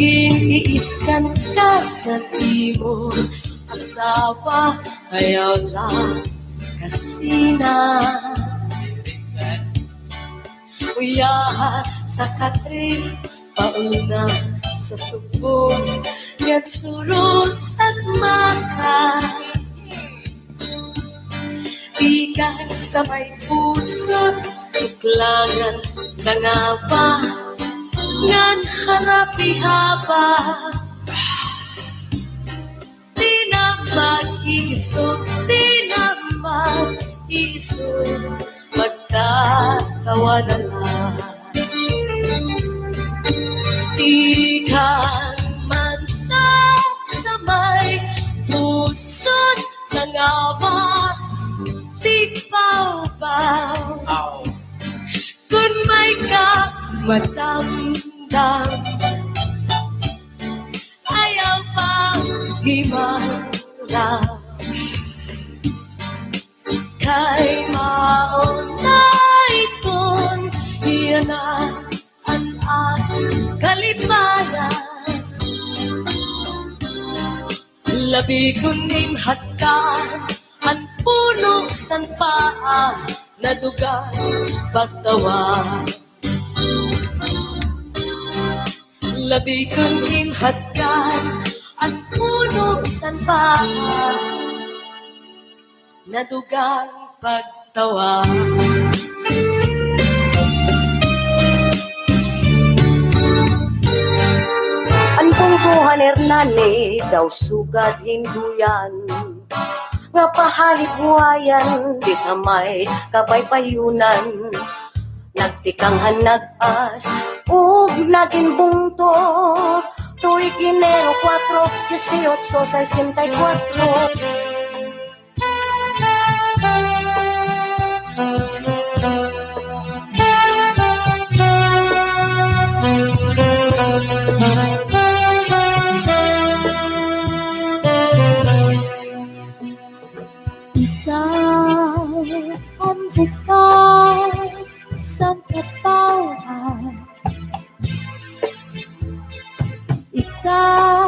Giniiskan ka sa timong asawa, ayaw lang kasi na uyahan sa katri, pauna sa subong, nagsurus at maka. Ikan sa may puso, suklangan na nga ba, ngan harapi haba. Di na mag-iisog, di na mag-iisog, magkatawa na lang. Ikan man na sa may puso na nga ba, di baw-baw. Kung may ka matandang, ayaw pang himala. Kay mauna itong iyan ang kalipayan. Labi kuning hatkan ang puno san paa, nadugan pagtawa. Labi kuning hatkan ang puno san paa, nadugan pagtawa. Antong buhan Hernani daw sugad hinduyan, nga pahalip buhayan, di kamay kabay payunan. Nagtikang hanag-as, ug naging bungto, tuig Enero 4, 1864. Ang bukay sa katawan, ikaw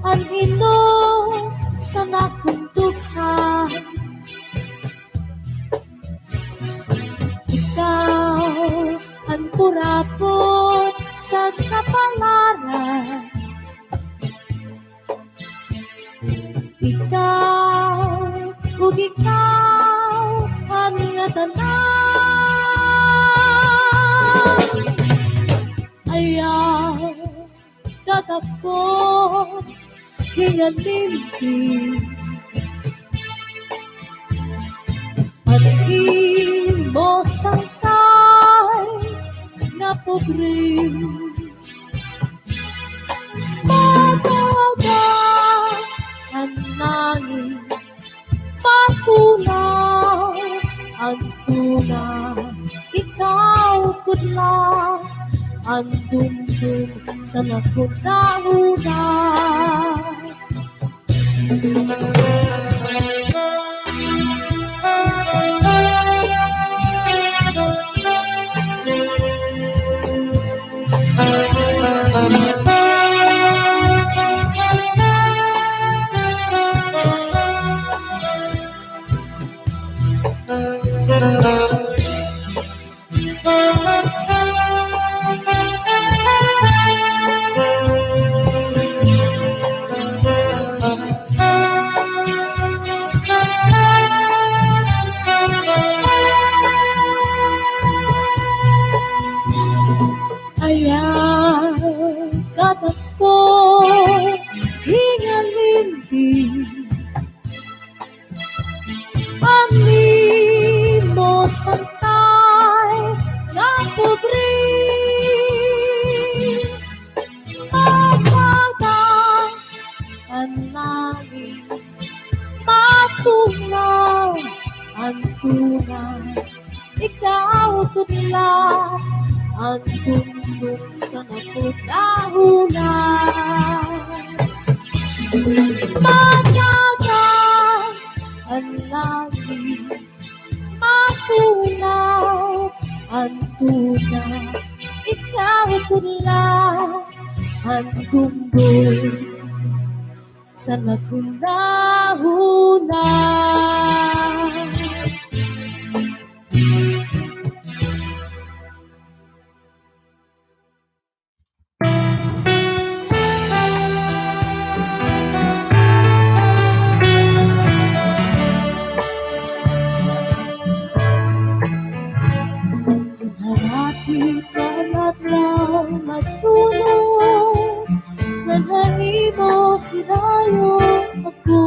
ang inom sa nakuntukan, ikaw ang kurapot sa kapalaran, ikaw ug ikaw ang tanan. Ayaw tatapon hingalimpi, at imo sangkay na pobre. Mataga ang nanging patunaw ang tunay, ikaw kudla ang dumdum sa nakunahuna. Ayaw katako hingalimpi, mo santay na pobre. Pagkagan ang langit, patunaw ang tunay, ikaw kudla ang tundok sa napunahunan. Pagkagan ang langit, matunaw ang tunay, ikaw kudla ang tumboy sa naghuna-huna. Harapit na adlaw magtulog, ganhani mo hirayo ako.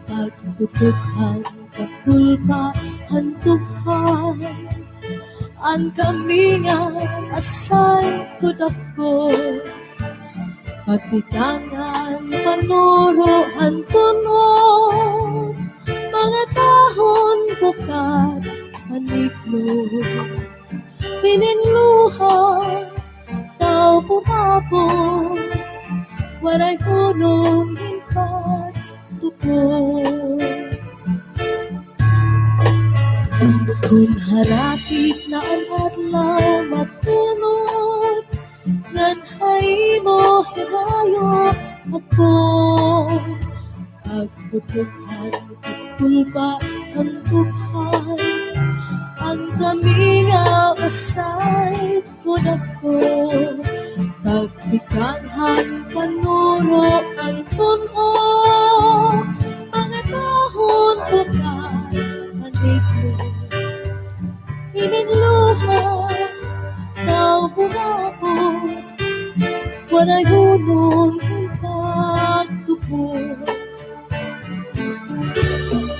Pagtutukhan kakulpa hantughan, ang kami nga asay kudako. Pagtikangan panuro hantunod, mga tahon bukat haniklo, pininluha, tao pumapo, waray hunong hinpat tupo. Kung harapit na ang adlaw magtunod, nganhay mo hirayo ako. Pagputukhan at kulpa hantughan, ang kami nga asay kudako. Pagtikanghan panuro ang tuno, mga tahon bukan maniklo, hininluha, tao pumapo, waray hunong hintagtupo.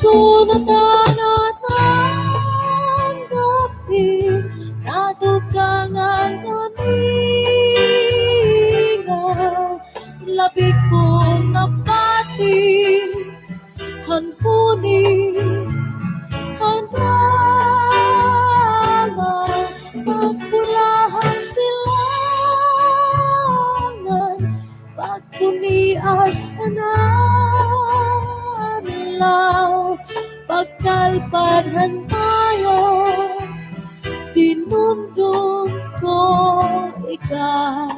Tunatanat ang gabi, natukangan kami nga, labig kong napati, hanhuni, handala, pagpulahan silangan, pagpunias analaw, pagkalpadhan tayo, tinumdum ko ikaw.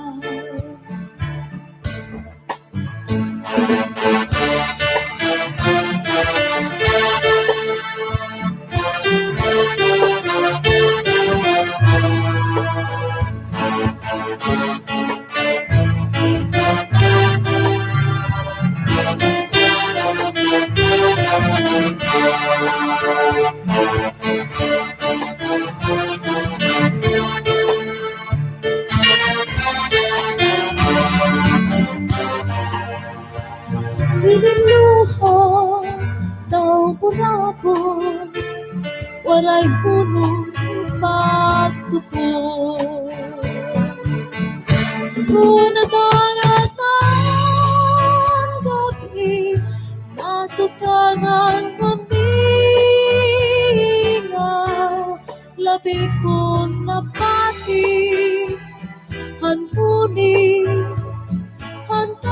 Iniluha, daw purapo, waray hunong pagtupo. Kung natangat ang gabi, natukangan kami nga, labig kong napati, hanhuni, hantala,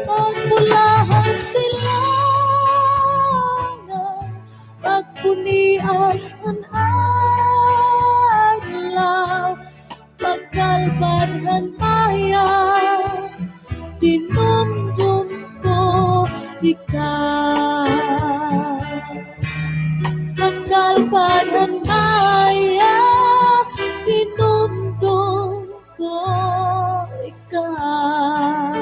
pagpulahan silangan, pagpunias ang adlaw, pagkalpadhan maya, tinumdum ko ikaw. Pagkalpadhan maya, tinumdum ko ikaw.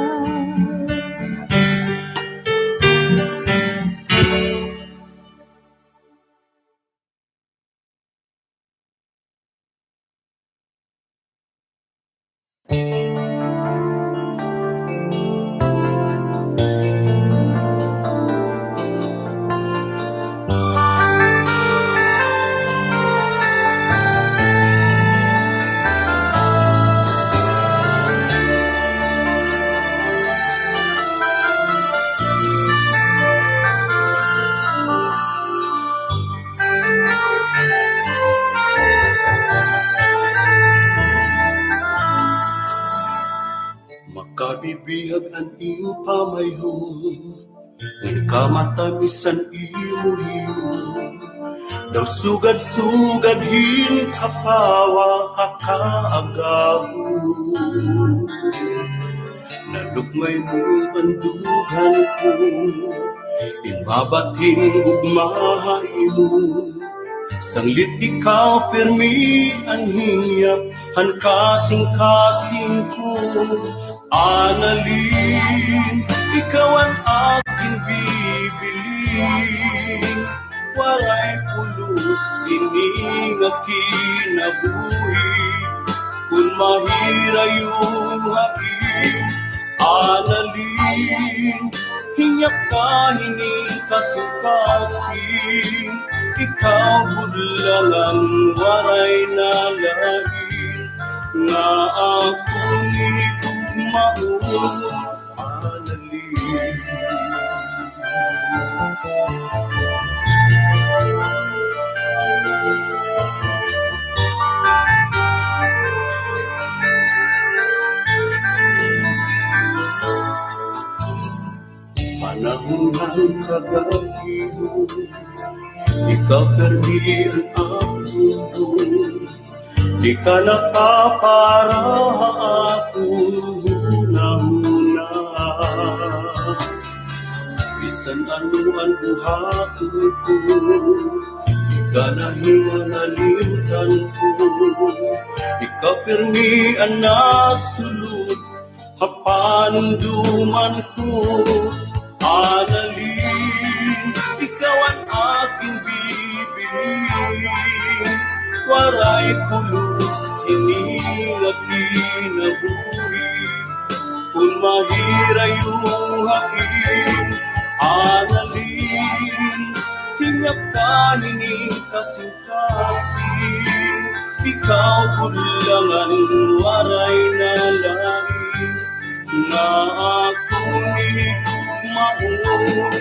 Makabibihag ang iyong pamayhon, nang kamatamisan imo hiyon, Daw sugad-sugad hin kapawa kakaagahu. Nalukmay mo bandugan ko, inmabating ugmahay mo. Sanglit ikaw pirmi anhiyap, han kasing-kasing ko. Analin, ikaw ang aking bibiling. Waray pulos sining kinabuhi, kung mahira yung hain. Analin, hinyap ka hining kasing-kasing. Ikaw budlangan waray nalain, nga akong igugmaon. Analin, panahon ng kagabi mo, ikaw permi ang aking. Di ka napapara akong huna-huna. Bisan ano ang buhaton ko, di ka nahingalimtan ko. Ikaw permi ang nasulot, hapanunduman ko. Analin, ikaw ang aking bibiling. Waray pulos hining kinabuhi, kung mahira yung hain. Analin, hinyap ka hining kasing-kasing. Ikaw budlangan waray nalain, nga akong igugmaon.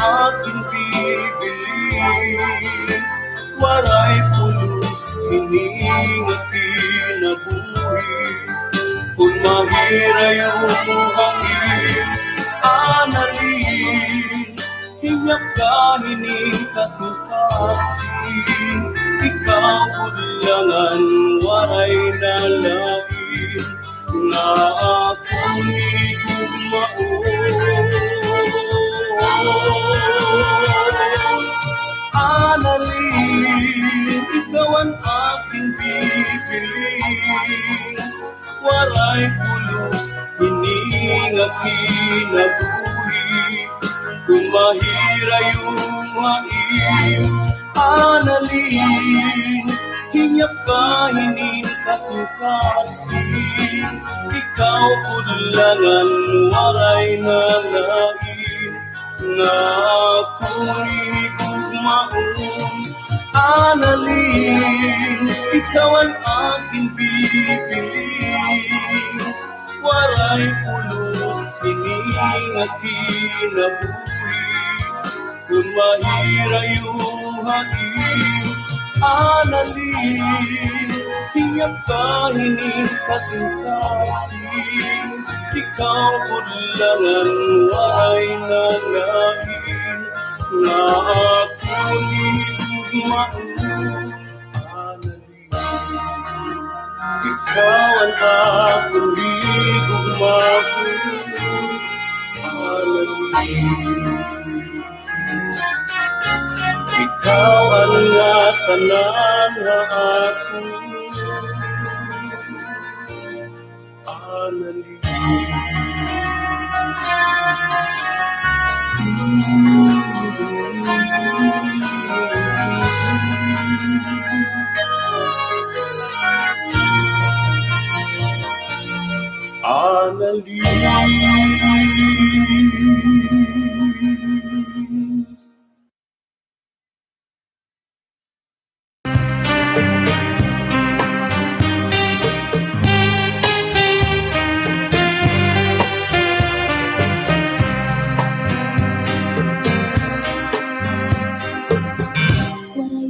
Aking bibiling, waray pulos hining kinabuhi, kung mahira yung hain. Analin, hinyap ka hining kasing-kasing. Ikaw budlangan waray nalain, nga akong igugmaon. Analin, ikaw ang aking bibiling. Waray pulos hining kinabuhi, kung mahira yung hain. Analin, hinyap ka hining kasing-kasing. Ikaw budlangan waray nalain, nga akong igugmaon. Analin, ikaw ang aking bibiling. Waray pulos hining kinabuhi, kung mahira yung hain. Analin, hinyap ka hining kasing-kasing. Ikaw budlangan waray nalain, nga akong igugmaon. Analin, ikaw ang aking igugmaon. Analin, ikaw ang tanan nga akong. Analin, Analin.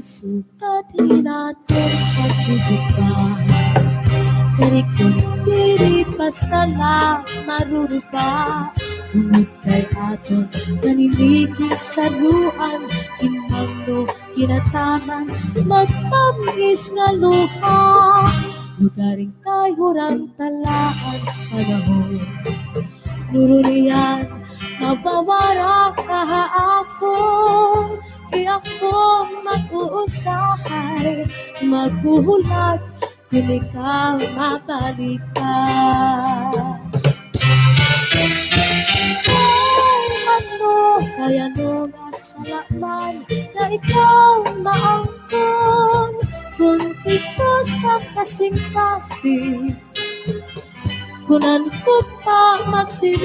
sukat natin pagbubukan. Karikon diri basta lang maruruba. Tungod kay aton naninigin sa ruan. Kinmangno kinataman magtamgis nga luha. Lugaring tayo rang talaan panahon. Nururiyan mabawara kaha akong di akong mag-uusahay. Maghuhulat kung ikaw mabalikan. Kaya no nga salaman na ikaw maangkon. Kung ito sa kasing-kasing kunan ko pa magsiring.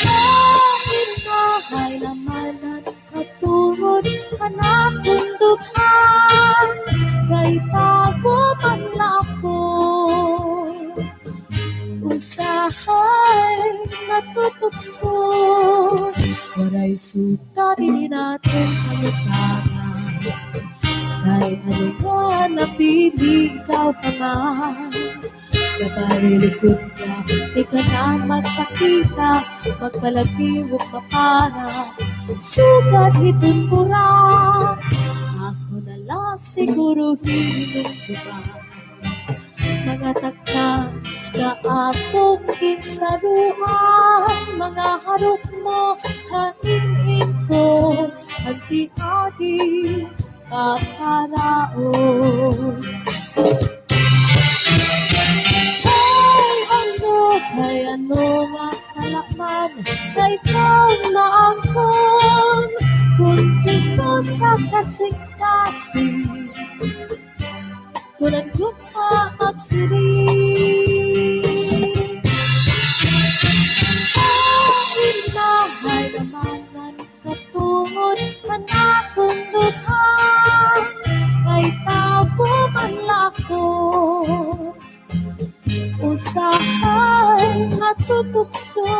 Kahit bahay naman at katungod hanapon dughan. Kay tago man ako usahay natutukso. Waray suka din natin kalutahan. Kahit ano nga napili ikaw pa man. Gabay likod ka, di ka na magpakita. Magpalagiwag mapara, sugat hitong pura. Ako nalang siguro hinong mga takna na atong kinsaruan. Mga harap mo haingin ko anti-adi kaparaon. Kay ano nga salaman na ikaw maangkon. Kung ito sa kasing-kasing kunan ko pa magsiring. Kahit bahay naman ang katungod ang akong dughan. Kay tabo man lako usahay natutukso.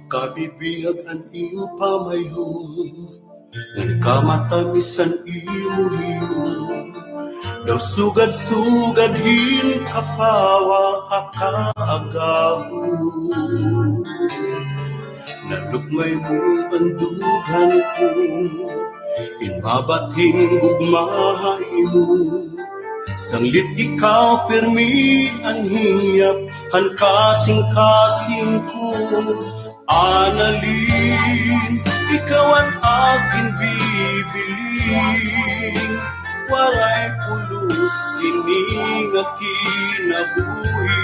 Kabibihag ang iyong pamayhon, ngan kamatamisan imuhiyon. Daw sugad-sugad hin kapawa akaagahon. Nalukmay mo ang dughan ko, inmabating gugmahay mo. Sanglit ikaw pirmi ang hiyap, han kasing-kasing ko. Analin, ikaw ang aking bibiling. Waray pulos, ining akinabuhi.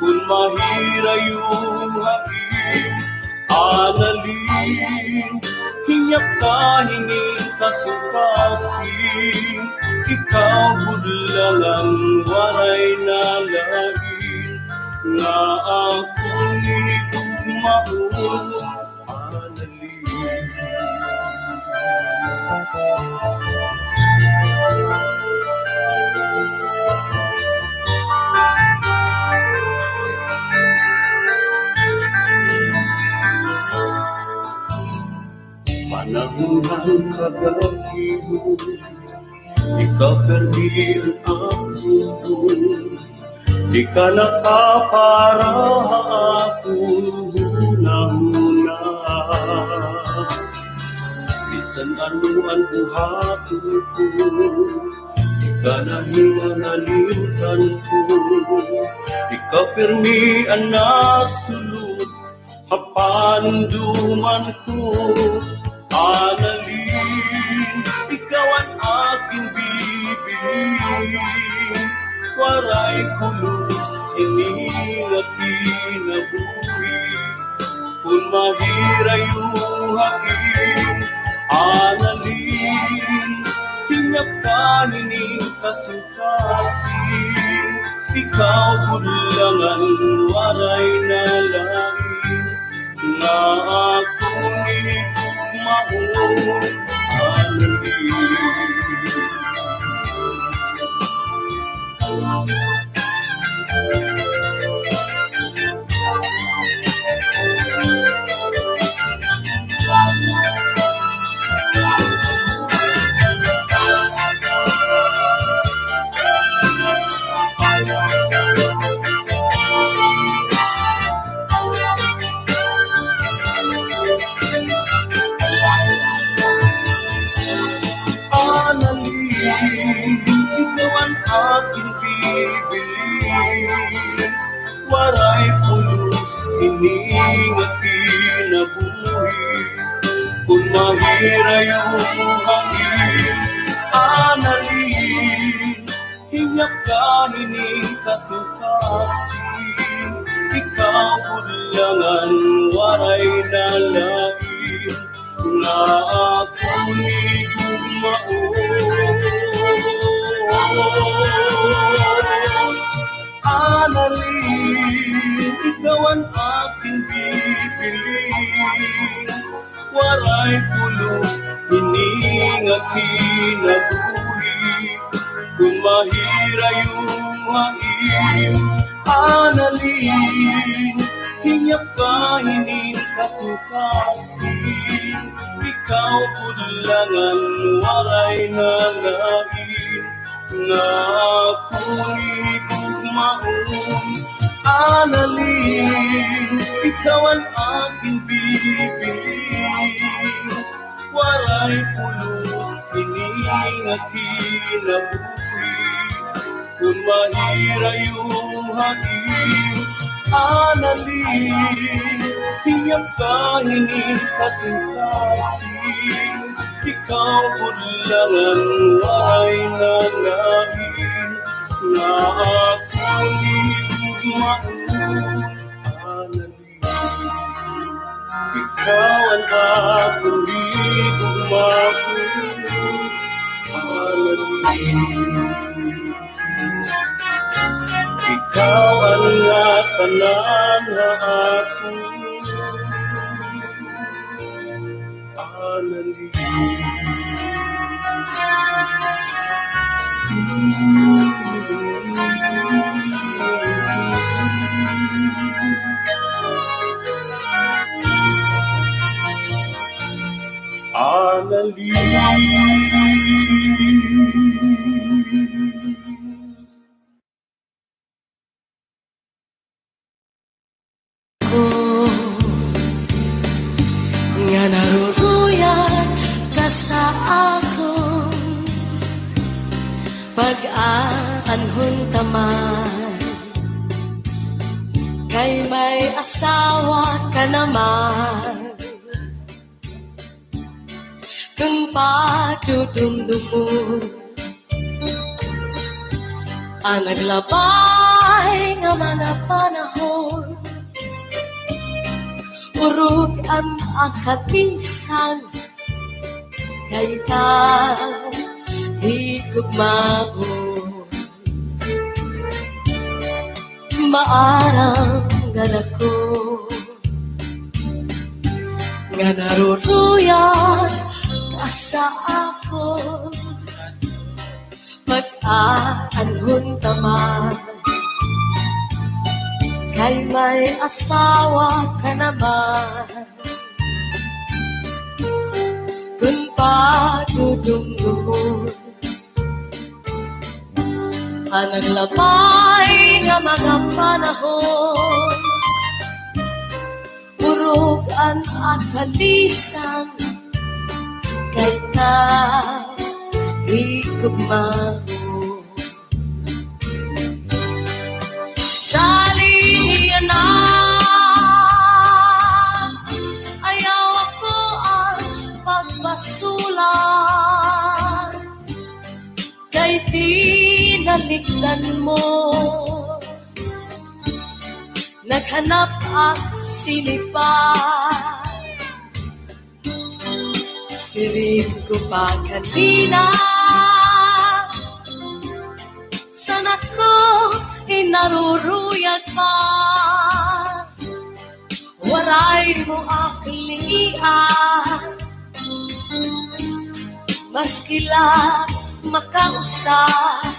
Kung mahira yung hain, analin, hinyak ka, hining kasing-kasing. Ikaw budlangan, waray nalain. Nga ako nito maulong analin. Panahon ng kagabi mo, ikaw permian ako. Di ka nakapara akong huna-huna. Bisan ano ang buhaton ko, di ka nahingangalimtan ko. Ikaw pirmi ang nasulutan. Hapandumanku, analin, ikaw ang aking bibilin. Waray pulos ining kinabuhi, kung mahira yung hain, analin, hinap ka hining kasing-kasing. Ikaw bulangan, waray na lain, na ako ni gugmaon, analin. Ikaw ang aking bibilin. Waray pulos ining kinabuhi, kung mahira yung hangin, analin, hinyak ka hining kasing-kasing. Ikaw bulangan, waray na lain, na ako ni gugmaon, analin, ikaw ang aking bibilin. Waray pulos hining kinabuhi, kung mahira yung hain, analin, hinyak ka hining kasing-kasing. Ikaw bulangan, waray na lain, na ako ni gugmaon, analin, ikaw ang aking bibilin. Waray pulos hining kinabuhi, kung mahira yung hain, analin, hinyak ka hining kasing-kasing. Ikaw bulangan, waray na lain, na ako ni gugmaon, analin, ikaw ang aking gugmaon, analin, ikaw ang tanan na ako, analin. Nga naruruyat ka sa akon, pag-aanhon taman, kay may asawa ka naman. Kung padudumdumon ang naglabay nga mga panahon, urog ang akatisan, kay ka higugmahon. Maarang ganako nga naruruyat ka sa akon, pag-aanhon taman, kay may asawa ka naman. Kung padudumdumon ang naglabay nga mga panahon, urog ang akalisan, kay ka higugmahon. Saliyan na nalikdan mo. Naghanap ang sinipan, silid ko pa kanina. Sana ko inaruruyag pa, waray mo aklian. Maskila makausap,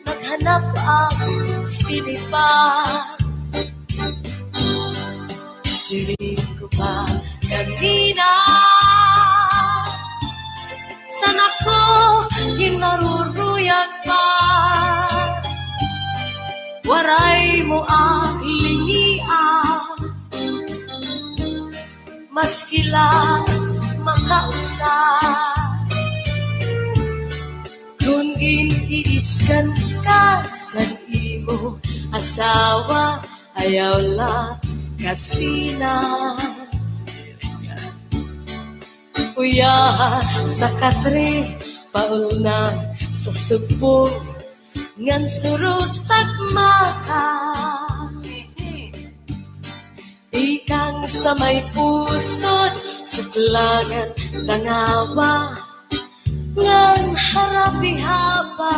naghanap ang sinipan, silid ko pa kanina. Sana ko hinaruruyag pa, waray mo aklingian. Maskila makausap, kung iniiskan ka sa imo asawa, ayaw la kasina. Kuya sa katre, paul na sa subong, ngan surusak maka. Ikang sa may pusod, suklangan tangawa, ngan harapi-hapa.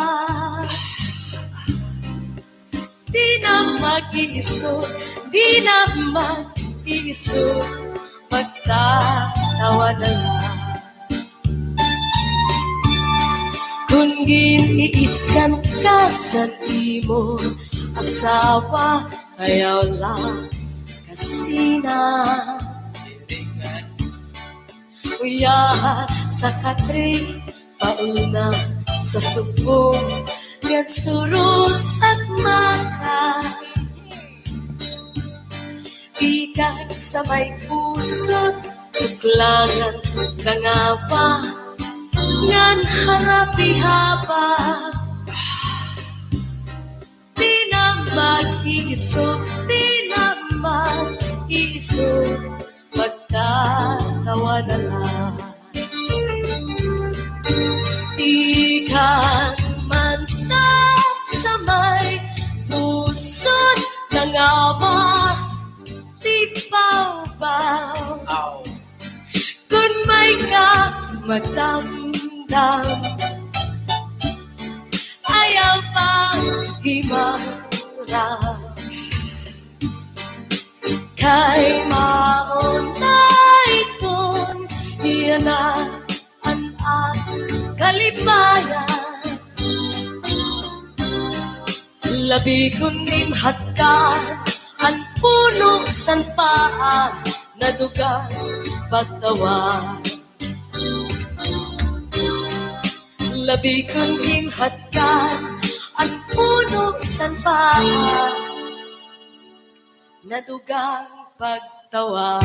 Di na mag-iisod, di na mag-iisod, magtatawa na lang. Kung giniiskan ka sa imo asawa, ayaw lang kasina. Kuya sa katre, paul na sa subong, ngan surusak maka. Ikan sa may pusot, suklangan tangawa, ngan harapi-hapa. Di na mag-iisog, di na mag-iisog, magtatawa na lang. Ikan man na sa may pusot tangawa, di baw-baw. Kung may kamatandang, ayaw pang himara. Kay maunay kun, iyan na ang kalibayan. Labi kun imhatkan, ang punong sanpaan, nadugang pagtawa. Labi kong himhatkan, ang punong sanpaan, nadugang pagtawa.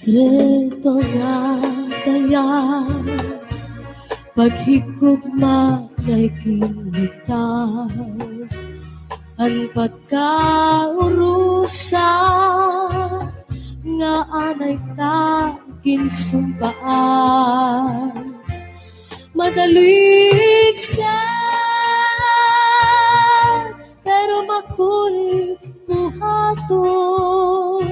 Sikreto nga daya, paghigugma kay kinitaw, ang pagkaurusa nga anay takin sumpaan. Madalig siya, pero makulit buhaton,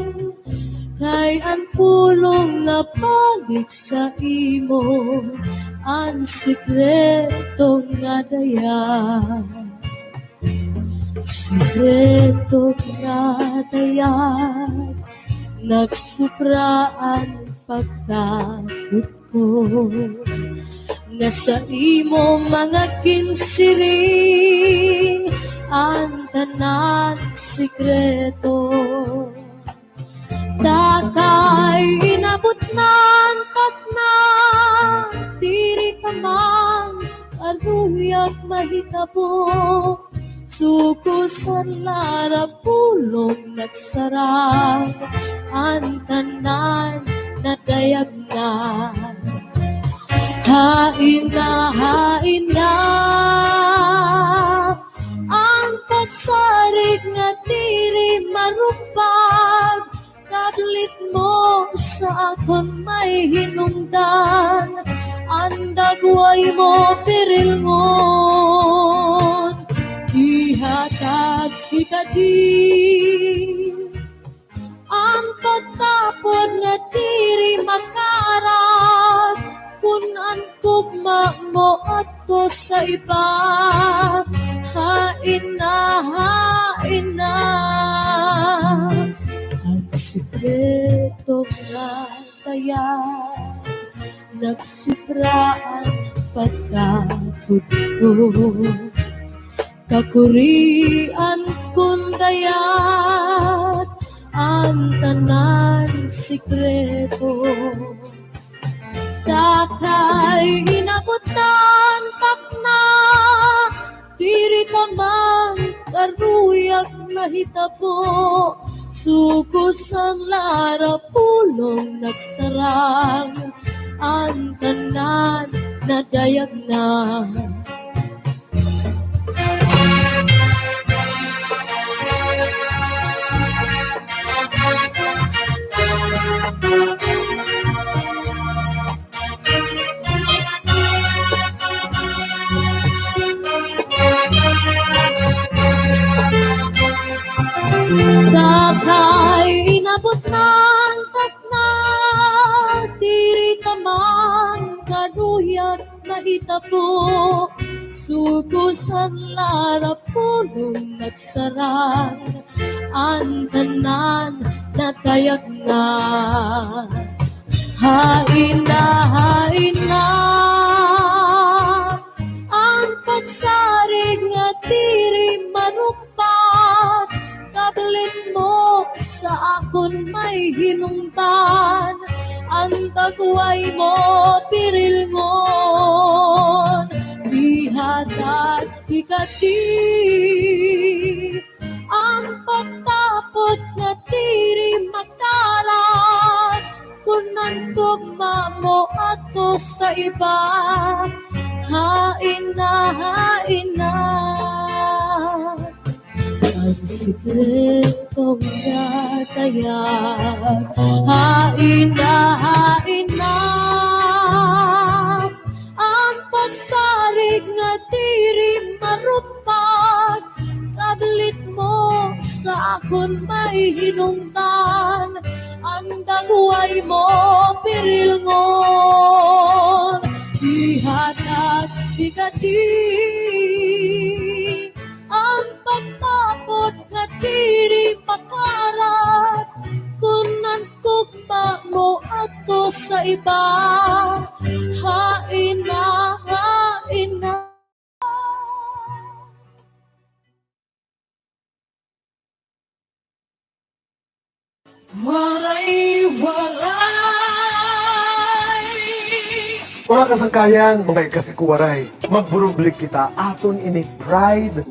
kay ang pulong na balik sa imo, ang sikreto nga daya. Sikreto nga daya, nagsupraan pagtakot ko, nga sa imo mga kinsiring, ang tanan sikreto. Dakay inabot ng takna, diri ka man aruyag mahitabo, sukusan lara pulong nagsarang, ang tanan na dayag na. Hain na ang pagsarig nga diri marupag, kadlit mo sa akon may hinungdan, ang dagway mo pirilngon, ihatag ikadi ang pagtapon nga diri makarat, kun ang tugma mo ato sa iba. Hain na ang sikreto nga taya, nagsupraan pagkapod ko, kakurian kun dayat, ang tanan sikreto. Dakay inabutan takna, diri ka man karuyag mahitabo, sukus ang lara pulong nagsarang, ang tanan na dayag na. Dakay inabot ng takna, diri taman kaduyat mahitabo, sukusan lara pulong nagsarang, ang tanan na tayag na. Hain na ang pagsarig nga diri marupat, kablit mo sa akon may hinungtan, ang tagway mo pirilngon, ihatag ikati ang pagtapot nga diri makarat, kun ang tugma mo ato sa iba. Hain na ang sikreto nga tayag. Hain na ang pagsarig nga diri marupag, kablit mo sa akon may hinungdan, ang dagway mo pirilngon, ihatag ikati ang pagtapot nga diri makarat, kun ang tugma mo ato sa iba. Hain na waray. Mga kasangkayan, mga ikasikuwaray, magburublik kita aton ini pride.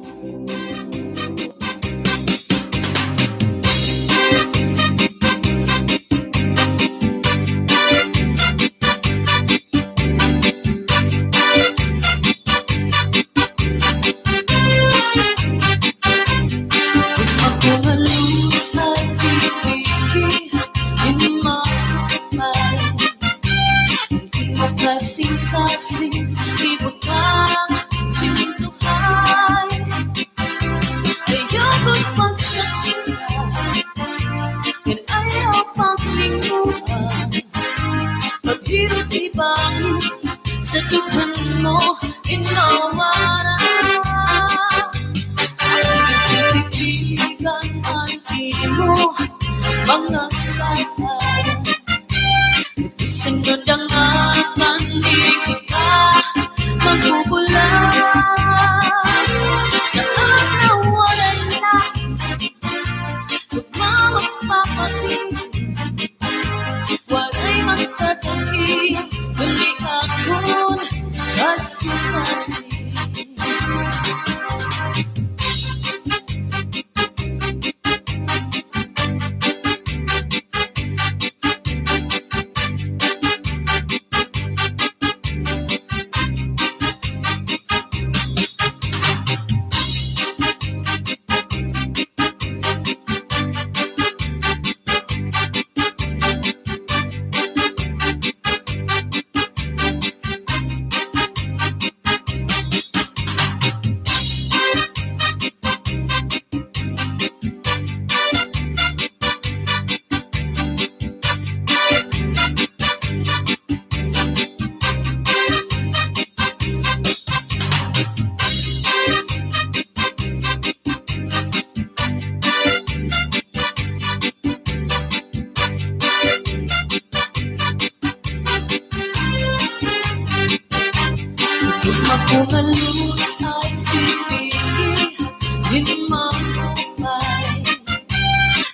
Diyos ay pipigil mabuhay.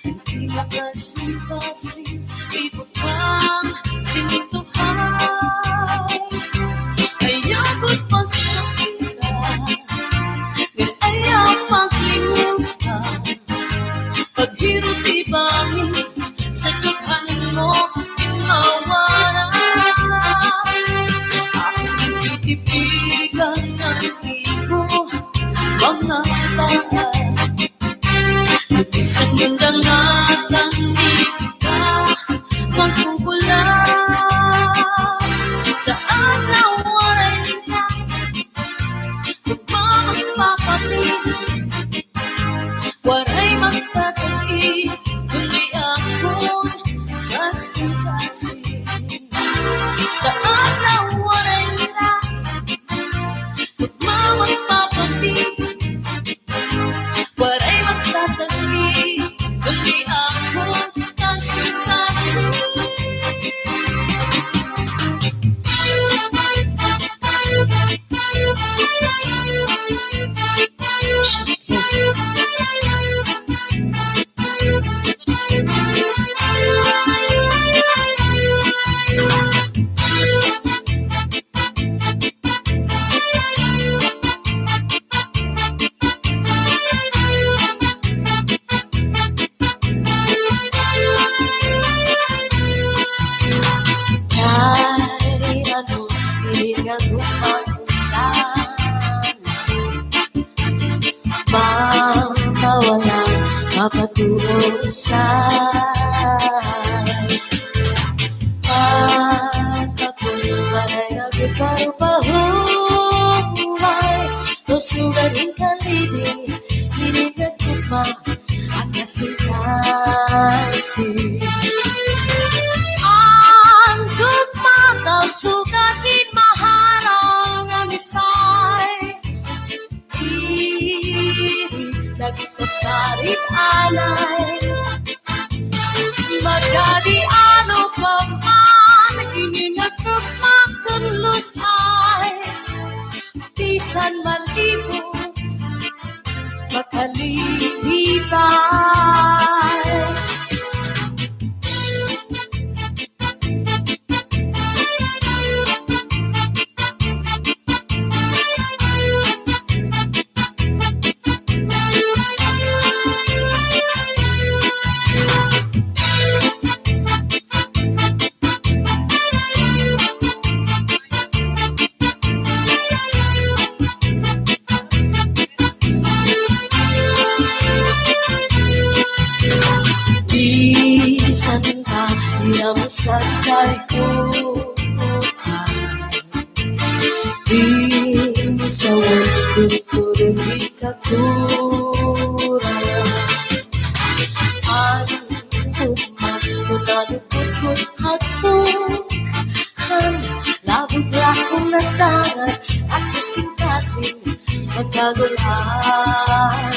Hindi makasing-kasing ibutang sinintuhay. Ayagot pagsakita, ngan ayaw maglimutan. Paghirot ibangin, sa dughan mo inawaran. Aking titipigan ng ibo, mga saan. Lupisan yung dangatan, di kita magbubulan. Saan na walay lang, magmamagpapatid. Waray magtatagi, kundi akong kasing-kasing. Saan na walay lang, magmamagpapatid. Waray magtatagi, kundi akong kasing-kasing. Kay ano, hiningang umagulan, mawala, mapatuusay. Pagkapon, waray nagparupahuhay. Lusugan yung kalidi, hiningang umang ang kasing-kasing. Ang gugmataw sugatin maharaw nga misay. Di nagsasarit alay. Magadi ano pa man, ininagkagmakon lusay. Bisan malibo, makalilibay. Bisan ka, hiram sa kalikutan. Bisawan, tutulong ikakurang. Ang umang, munadupot hatukan. Labot lakong nagdagan, at kasing-kasing nagkagulahan.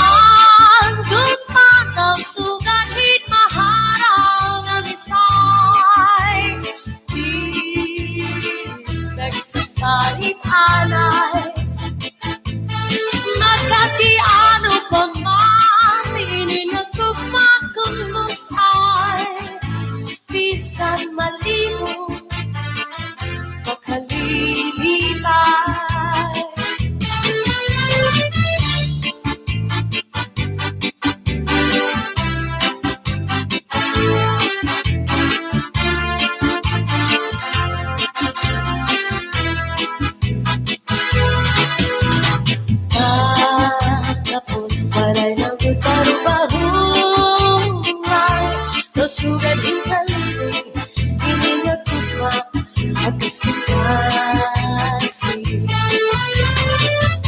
Ang gugmataw sugatin maharaw nga misay. Di nagsasalit alay. Magkati ano pa man, ininagkugmakon lusay. Bisan malimo, makalilibay. Tapos walay nagparupahuhay. Lusugan yung kalibig, ininagkugmak at kasing-kasing.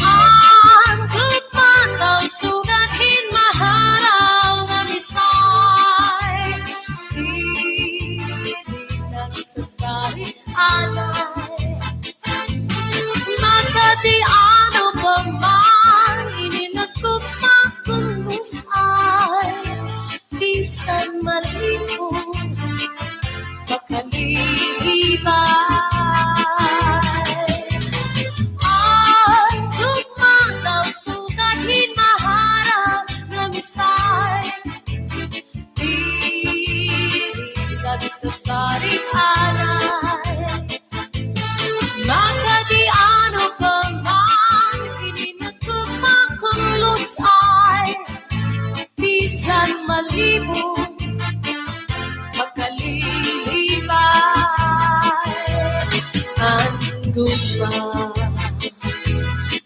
Ang gugmataw sugatin maharaw nga misay. Di nagsasalit alay. Magkati ano pa man, ininagkugmakon lusay. Bisan malibo, makalilibay.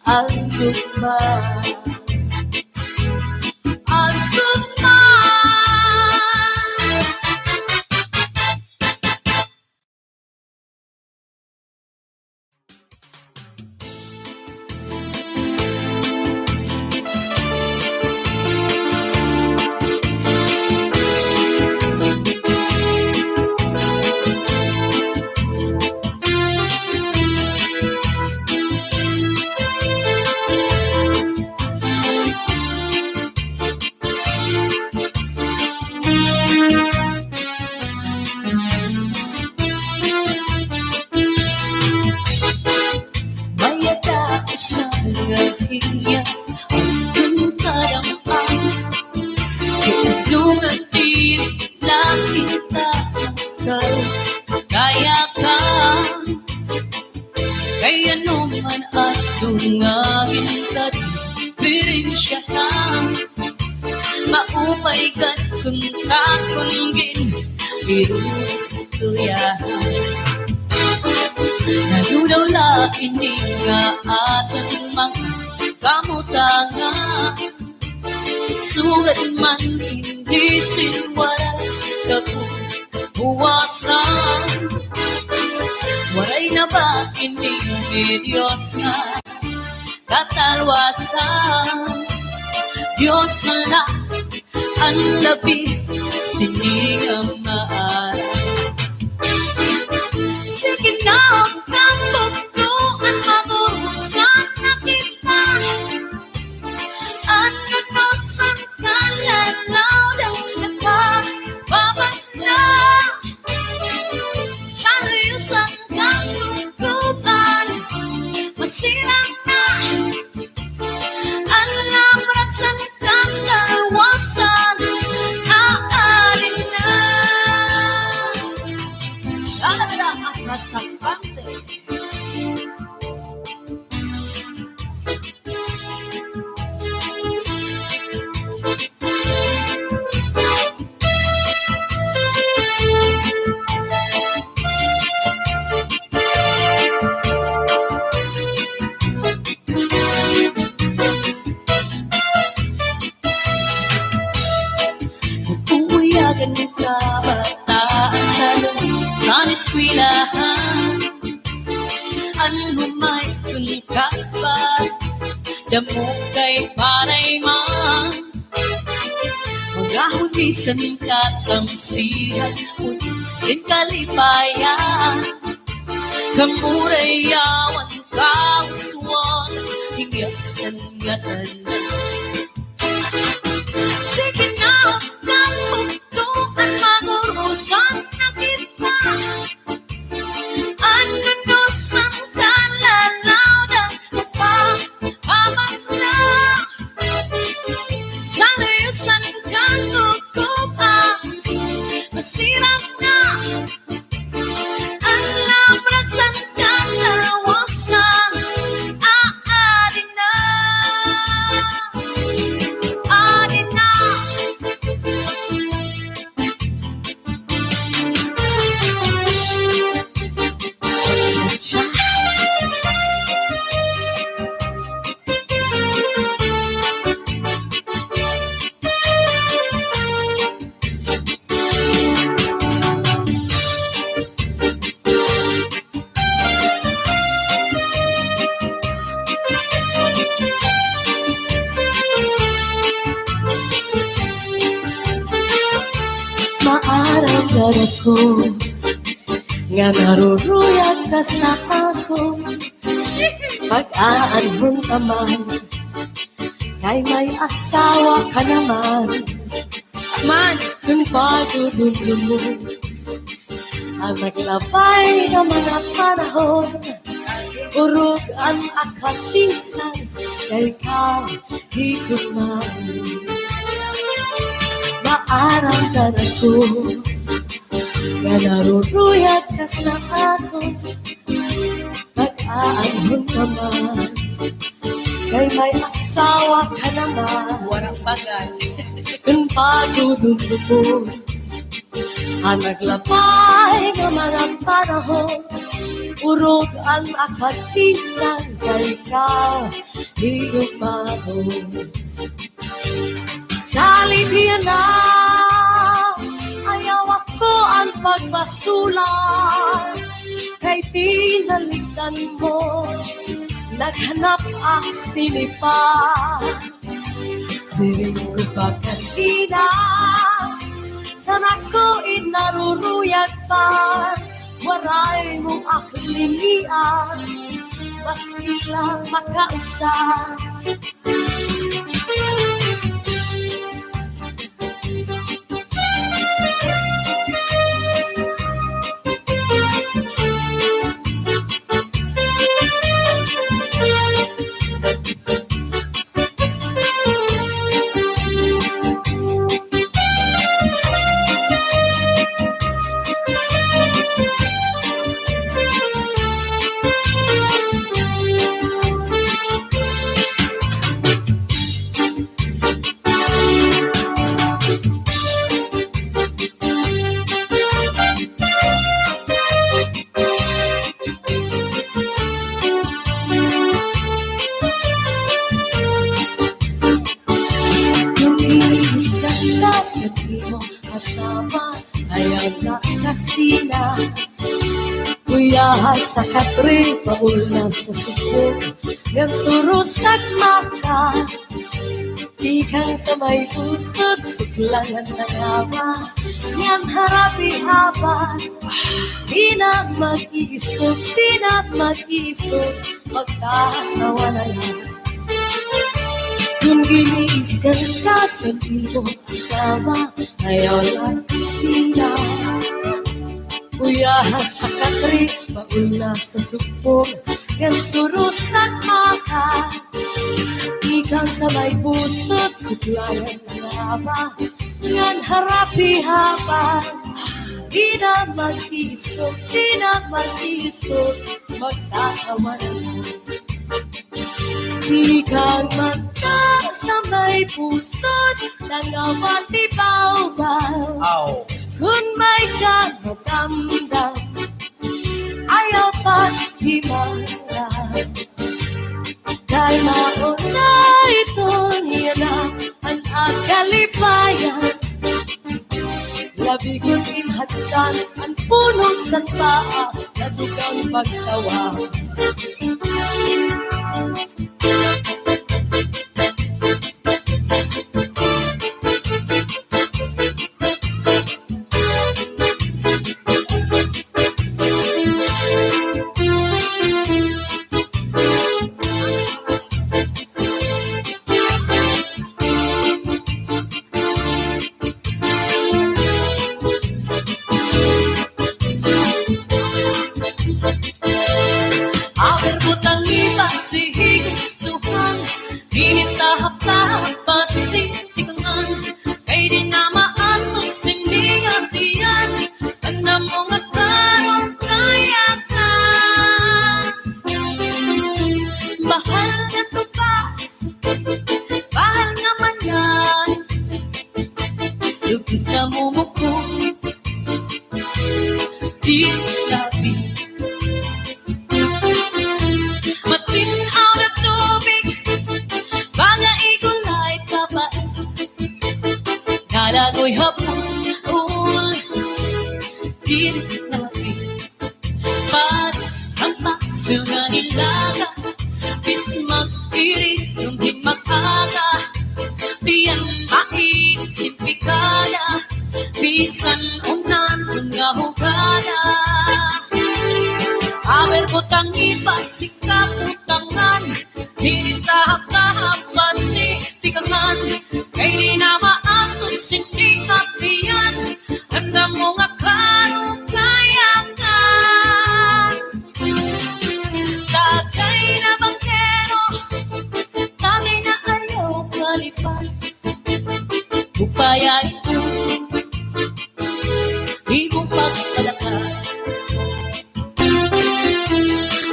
ang gugma. Ang gugma. Sugat man hindi sinwara kapuwasan. Waray na ba hindi Diyos nga katalwasan? Diyos na lang ang labi siningang maaari. Sige na ang pagtuan magurusan na kita. Ano no sang kalalaw daw nakababas na sa liyusang kagugupan. Masilang na ang labrak sa kalawasan. Aalin na lalagda at nasakante. Damo kay paray man magahulisan katamsihan sin kalipayan kamuray yawan kauswan hingyasan ngatan. Sige na kapagtuan magurusan na kita. Ano no sang kalalaw na kapabas na sa liyusan kagugupan. Masirap na ang labrak sa kalawasan. Aalin na, aalin na. Maaraw-araw ko nga naruruyag ka sa ako. Pag-aanhon ka man kay may asawa ka naman. Man, kung pagdudulo mo ang naglabay ng mga panahon, urog ang akatisan kay ka higit man. Maaraw-araw ko nga naruruyag ka sa ako. Pag-aanhon ka man kay may asawa ka naman. Warang bagal. Kung pagdudulo mo ang naglabay ng mga panahon, urog ang akatisan kay ka higugmaho. Salit na, ayaw ako ang pagbasulan, kay tinalikdan mo, naghanap ang sinipa. Siring ko pa kanina, sana ko inaruruyag pa, waray mong aklinian, maski lang makaisa. Sa katri, paul na sa suko, yan surusak maka, ikang sa may pusot, suklangan na gawa, yan harapi haba, di na mag-iisot, magkakawa na lang. Kung giniiskan ka sa iyong kasama, ayaw lang kasina. Uyahan sa katri, paula sa supong, yan surusak maka, ikang sa may pusot, suklayan na laba, yan harapi haba, di na mag-isot, magkakawa na lang. Ikang magka sa may pusot, nangawan di baw-baw. Kung may kagamdam, ayaw pa't himaran. Dahil mauna ito niya na ang agalipayan. Labi ko't inhatan ang punong sa paa na dugang pagtawa.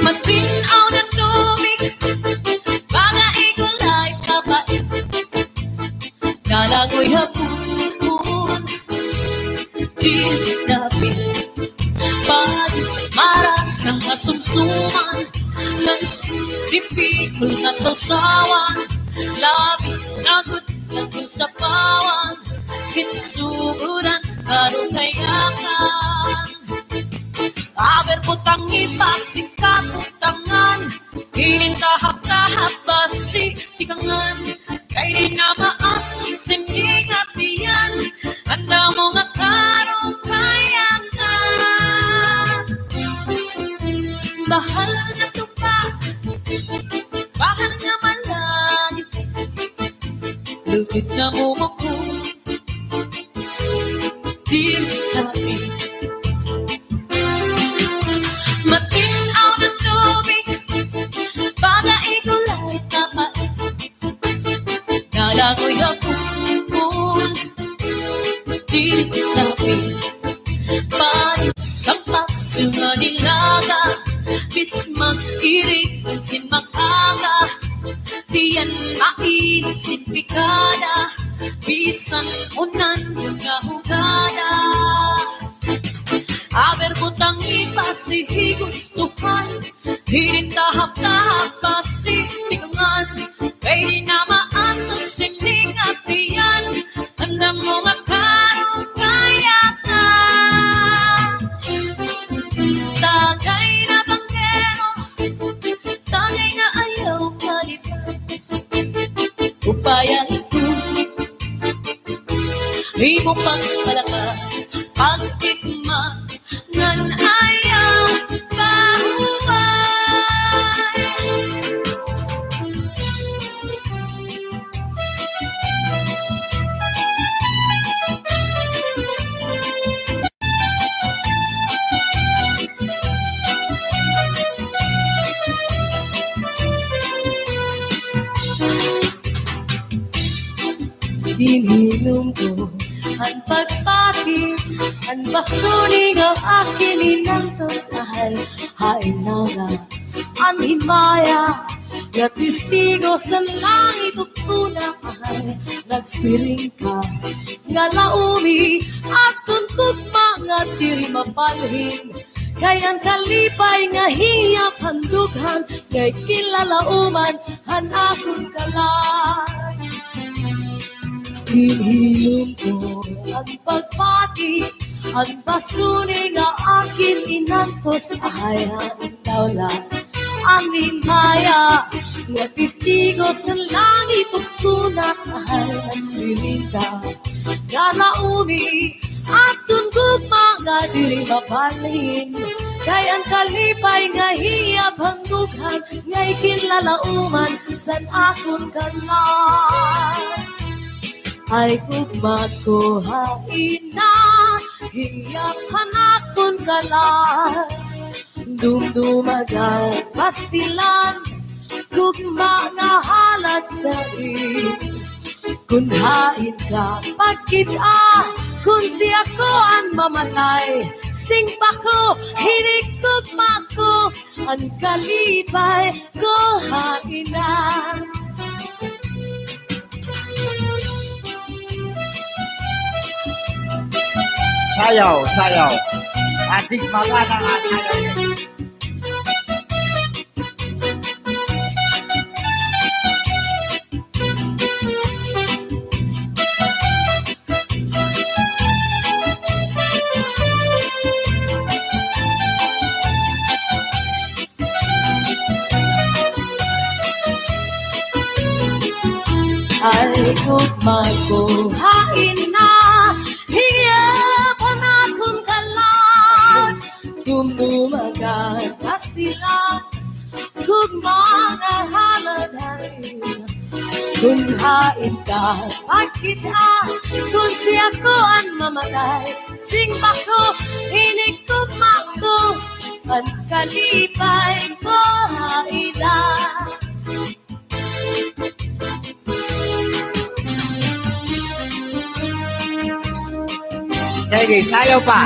Matinaw na tubig, mga Sipikul na sausawan, labis na gudlagul sa pawan, kitsuguran karukayakan. Aber putang ipasik kaputangan, hinintahap-tahap basi tikangan, kay di na maasinig at iyan, anda mo nga karukayakan. Bahal na tupa, bahal na malangit, lupit na mumukong, tiritahin. Matinaw na tubig, baga ikulay tapat, nalangoy hapon, tiritahin. Panisampak sunga nilaga, bis mag-irig kung sinmakaga, diyan mainit sin pikada, bisan unan nga hugada. Aber butang ipasi gustuhan, hinintahap-tahap pasi tikangan, kay di na maato sining at iyan, handa mo nga karukayakan. Tagay na banggero, tagay na ayaw kalipan, upaya ito, di mo pagpalakan, pagtikman, nan ayaw bahuay. Dinilong ko ang pagpati, ang basuning ang akin inantos ay hainaga, ang himaya, nga testigo sa langit upuna ay nagsiring ka, nga laumi at tuntut mga tiri mapalhin, kayang kalipay nga hiyap handughan, ngay kilalauman han akong kalan. Hinihilom ko ang pagpati, ang basuning nga akin inantos ay handawla, ang himaya, nga testigo sa langit uptunat ay nagsilita, nga laumi at tundog mga diri mabalin, kay ang kalipay nga hiyap handughan, ngay kinlalauman san akong kalan. Ay kugmat ko hain na, hiyap hanakon kalan, dumdumagal pastilan, kugma nga halat sa it. Kun hain ka pagkita, kun siya ko ang mamatay, sing pa ko, hinig kugma ko, ang kalipay ko hain na. Sayaw, sayaw. Ating magana nga sayaw. Ay kugma ko hain na, hiyap hanakon kalan, dumdumagan pastilan, kugma nga haladay. Kun hain ka pagkita, kun siya ko ang mamatay, sing pa ko, hinig kugma ko, ang kalipay ko haina. Sige, sayaw pa.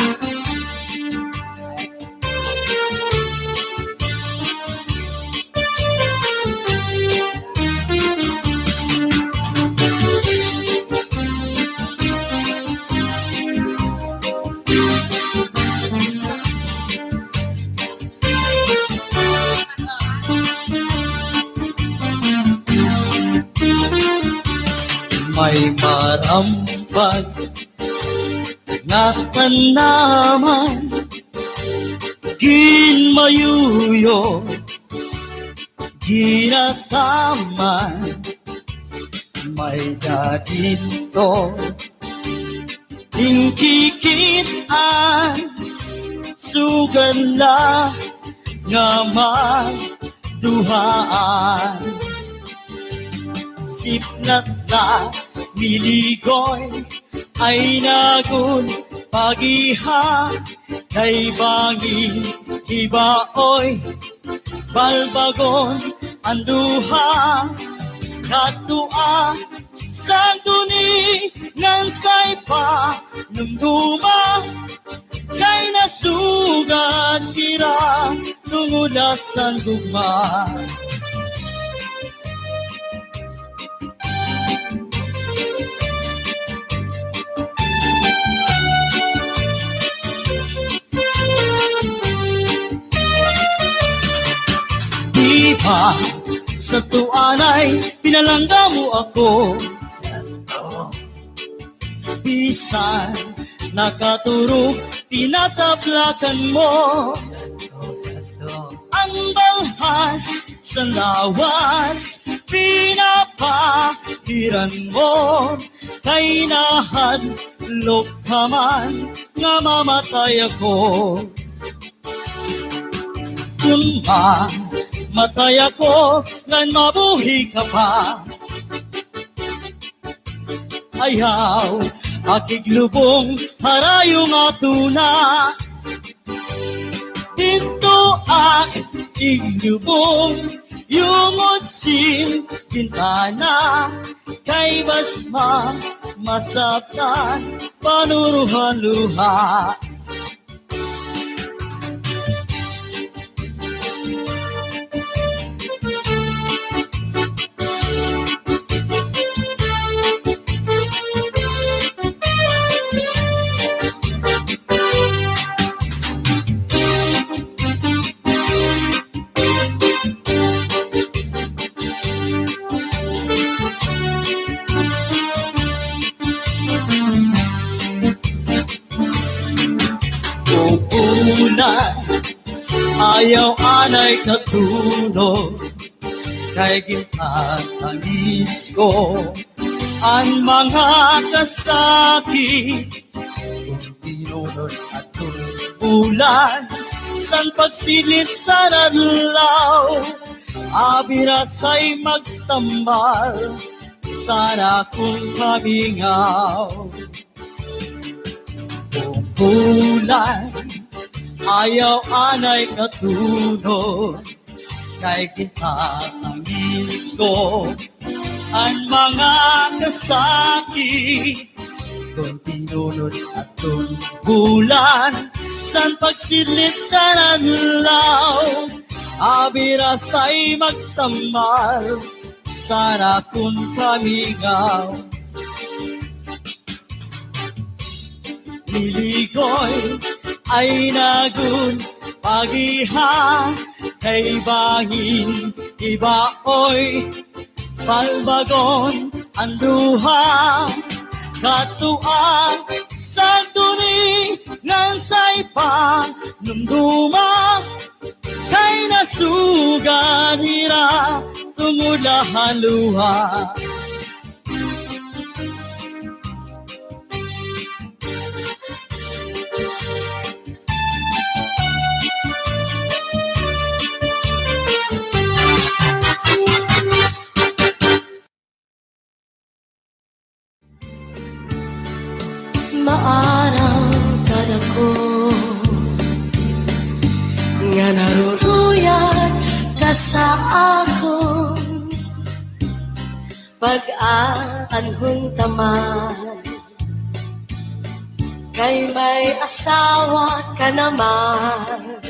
may marampag na tanaman ginmayuyo ginataman may dadito tingkikitan sugala nga magduhaan sipnat na miligoy ay nagun pagiha kay banging hibaoy balbagon anduha katua sang duni ngan saypa numduma kay nasuga sira tungudasan gugma Diba sa tuanay pinalangga mo ako Santo bisan nakaturog pinatablakan mo Santo ang balhas sa lawas pinapahiran mo kay nahadlok ka man nga mamatay ako kung matay ako ngan mabuhi ka pa ayaw akiglubong harayong atuna dito iglubong yung utsim bintana kay basma masaptan panuruhan luha ayaw anay katunog kay gintatangis ko ang mga kasakit kung tinunod at ulan san pagsilit sa nadlaw abirasay magtambal sana kung kabingaw kung ulan ayaw anay katunog kay kinatangis ko ang mga kasakit kung tinunod at bulan san pagsilit sa nadlaw abirasay magtamal sana kung kamigaw niligoy ay nagun pagiha kay bangin ibaoy palbagon anduha katua sa duni ngan saypa numduma kay nasuganira tumudahan luha maaraw kada ko nga naruruyat ka sa akon pag-aanhong taman kay may asawa ka naman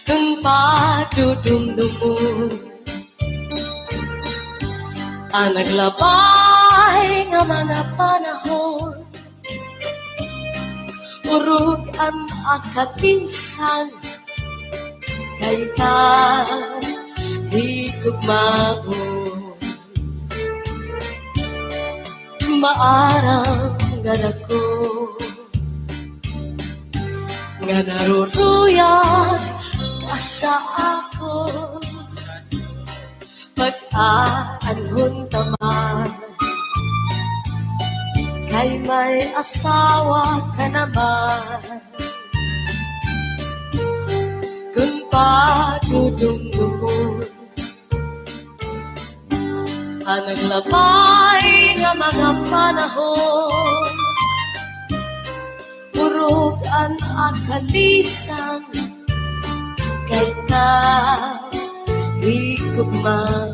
kung padudumdumon ang naglabay nga mga panahon urog ang akatisan kay ka higugmaon maarang ganako nga naruruyag ka sa ako pag-aanhon taman kay may asawa ka naman kung padudungdungon ang naglabay nga mga panahon purog ang akalisang kay ka higugmao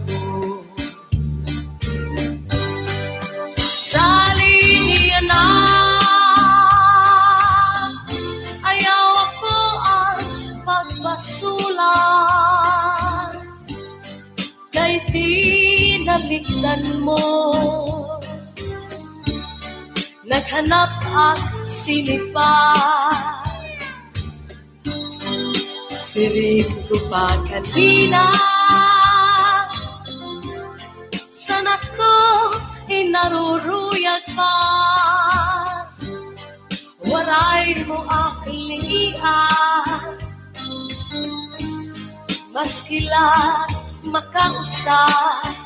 salinian na ayaw ako ang pagbasulan kay tinalikdan mo naghanap ang sinipan siring ko pa kanina sana ko inaruruyag pa waray mo aklian maskila makausap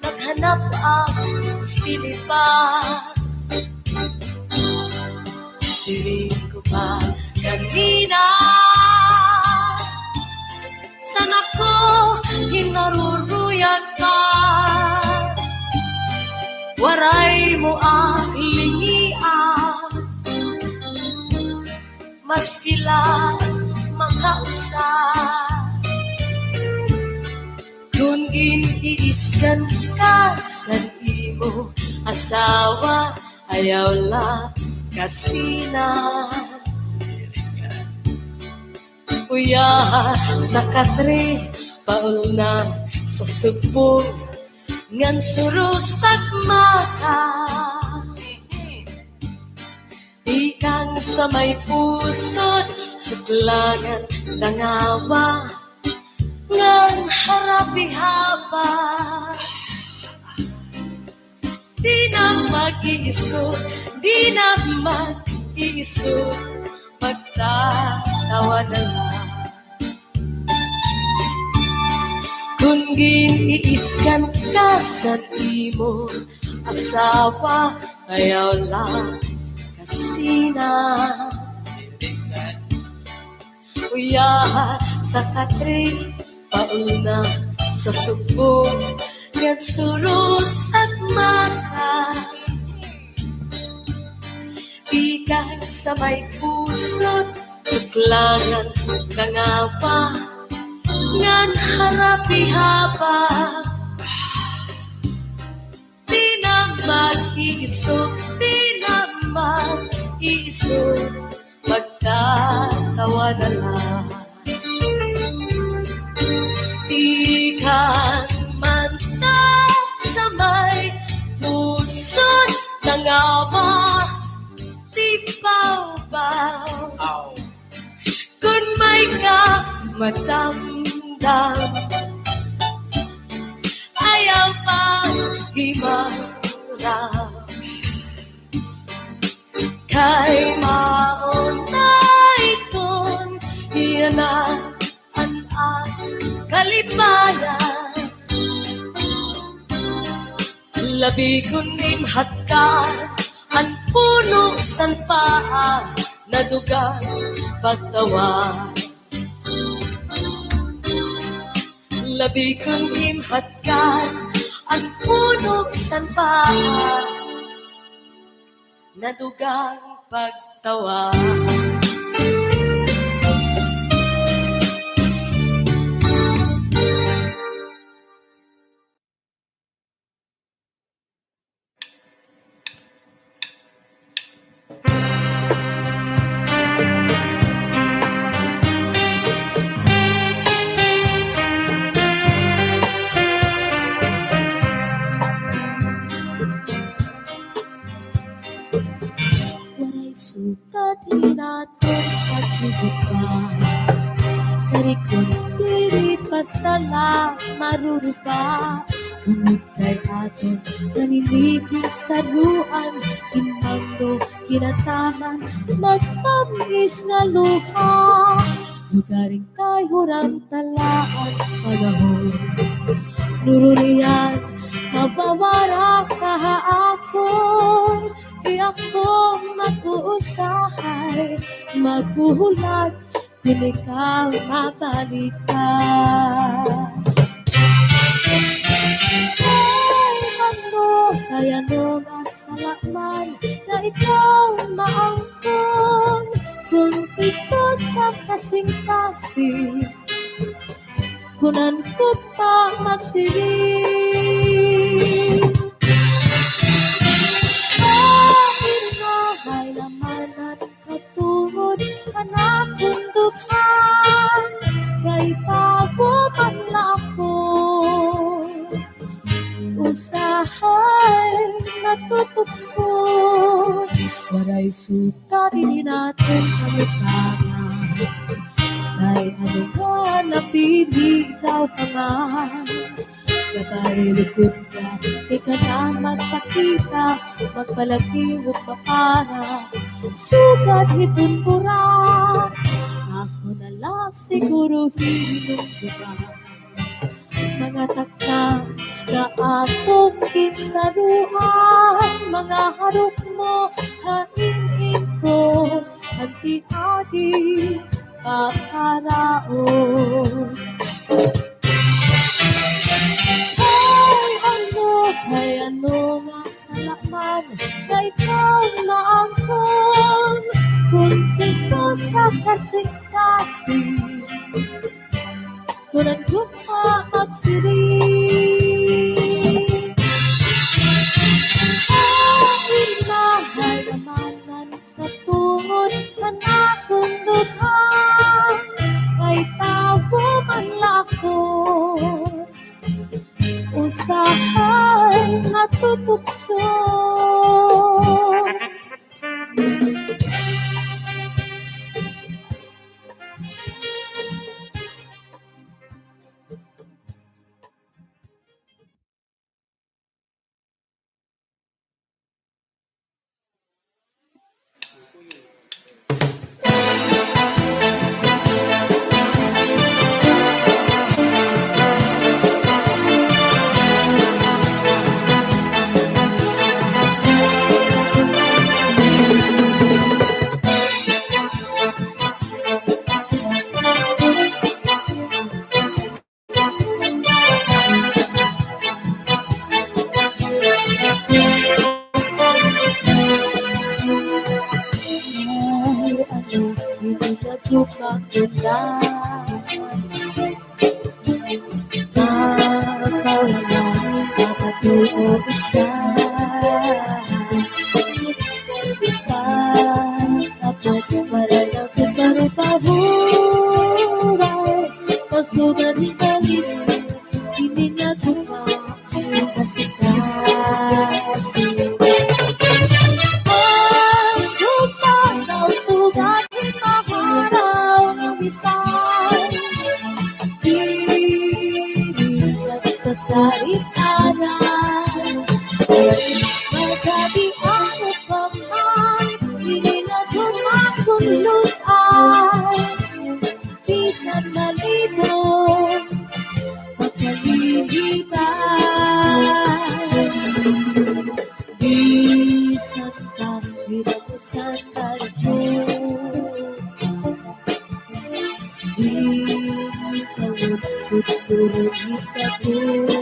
naghanap ang sinipan siring ko pa kanina sana ko hinaruruyag ka waray mo ang lingian maskila makausap kung iniiskan ka sa imo asawa ayaw la kasina uya sa katre paul na sa subong ngan surusak maka ikang sa may pusod suklangan tangawa ngang harapi-hapa di na mag-iiso di na mag-iiso magtatawa na lang kung giniiskan ka sa imo asawa ayaw lang kasina uya sa katre pauna sa subong ngan surus at maka ikan sa may pusot suklangan kangapa ngan harapi-hapa di na mag-iisog di na mag-iisog magtatawa na lang ikan man na sa may pusot kangapa di baw-baw kung may ka matandang ayaw pa himaraw kay maon na iton iyan na ang kalipayan Labi kuning hatkan ang puno san paa nadugan pagtawa. Labi kuning hatkan ang puno san paa nadugan pagtawa. Sukat natin pag-ibukan Karikon diri pastala marurupa Tungod kay aton Kaniligin sa ruan Kinmando, kinataman Magtamis nga luha Lugaring kay hurang talaan Panahon Nururiyan Mabawara kahaakon Di ako mag-uusahay, maghuhulat, kung ikaw mabalikan. Ay, ano, kaya nung asalaman na ikaw maangkon, kung ito sa kasing-kasing, kunan ko pa magsiling. Ay laman at katungod hanapon dughan kay bago man ako usahay natutukso waray suka din natin kamutaran kay ano nga napili ikaw pa man gabay likod ka ika na magpakita magpalaki o papara sugat hitun pura ako nala siguro hinong diba mga takta na atong kinsaruan mga harap mo haingin ko anti-adi paparaon Ay ano nga salaman na ikaw naangkon kung ito sa kasing-kasing kunan ko pa magsiring ay mahay naman ang katungod na akong dughan kay tawo man lako usahay natutukso Sawot tuturo ikapura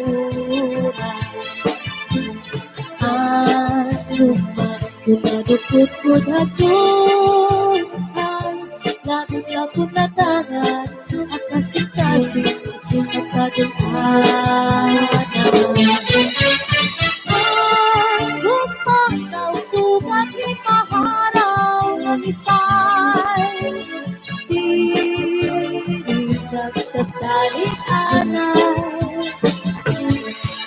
Luma Kunadukut kudaduhan Labut-labut na dagat Akasik-kasik Ikakaduhan Gupakaw sugat ipaharaw ng isay Dirigag sa salitanay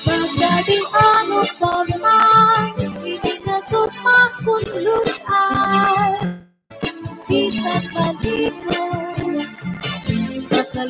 Magdading ano pa man Ininagod makunlos ay Bisan maliko Makalilibay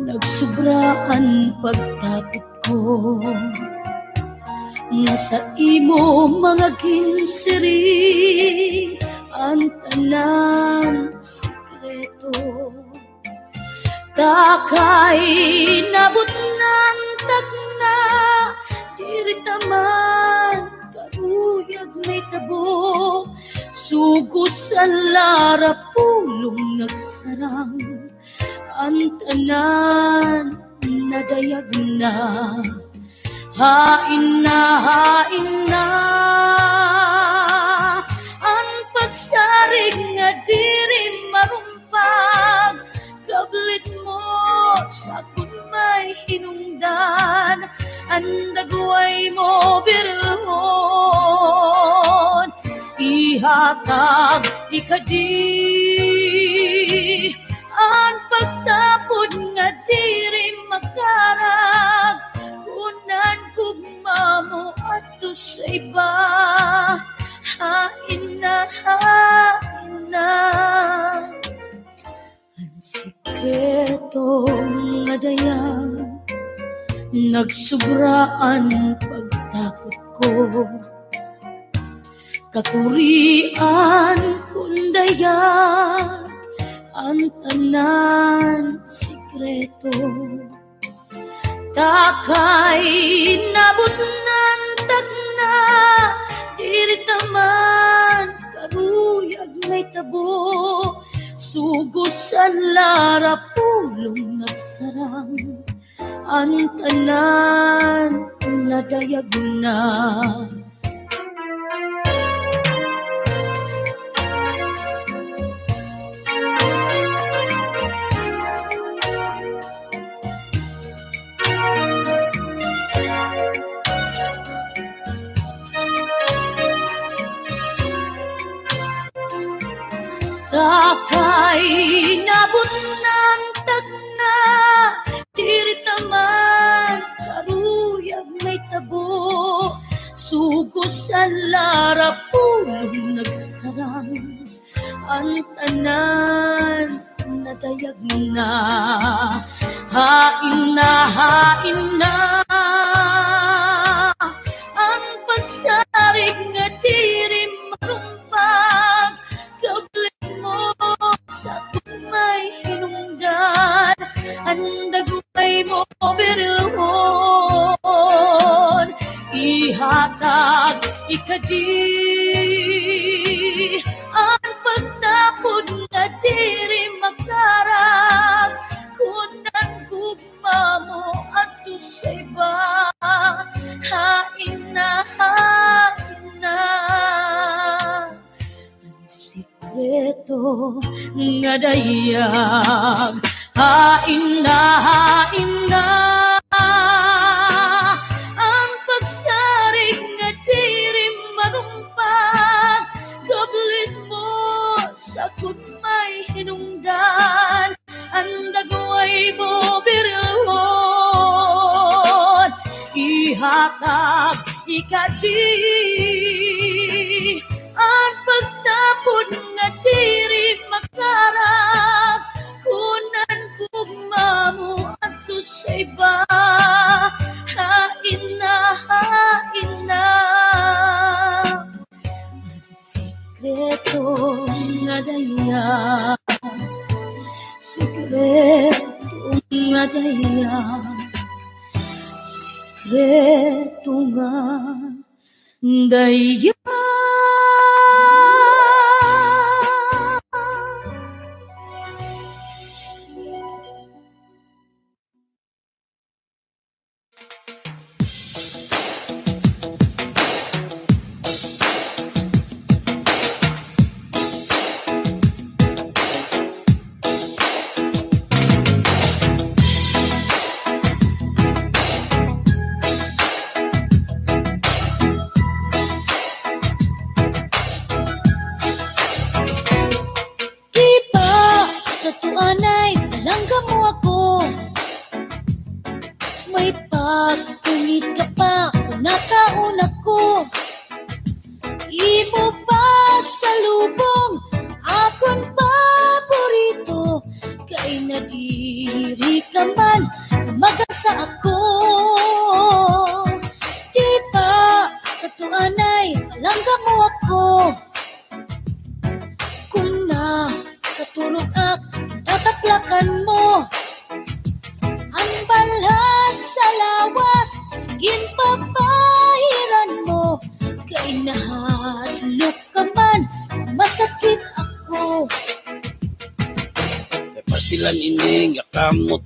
Nagsobraan pagtapit ko Nasa imo mga ginsiri Ang tanan sikreto Takay nabot ng tagna Dirita man karuyag may tabo Sugos sa lara pulong nagsarang Ang tanan nadayag na Hain na Ang pagsarig nga diri marumpag Kablit mo sa kumay hinungdan Ang dagway mo birhon Ihatag ikadi Ang pagtapod nga diri makarag Kunan kugma mo ato sa iba Hain na dayang nagsubraan pagtakot ko. Kakurian kung dayang ang tanan sikreto. Takay nabot ng tagna, diri taman karuyag may tabo. Sugusan lara pulong nagsarang, ang tanan nadayag na. Takay nabot ng tagna, diri taman karuyag may tabo. Sugusan lara pulong nagsarang, ang tanan nadayag na. Hain na ang pagsarig nga diri marumpag. Gablit mo sa may hinungdan, ang dagumay mo birilhon. Ihatag ikadi ang pagtapod nga diri magkarag. Kunan gugma mo ato sa iba, hain na ang sikreto nga dayag. Hain na ang pagsarig nga diri marumpag. Gablit mo sa may hinungdan, ang dagway mo birilhon. Ihatag ikadi ang pagtapon nga diri makarag. Kunan gugma mo ato sa iba, hain na ang sikreto nga dayag. Sikreto nga dayag, sikreto nga dayag.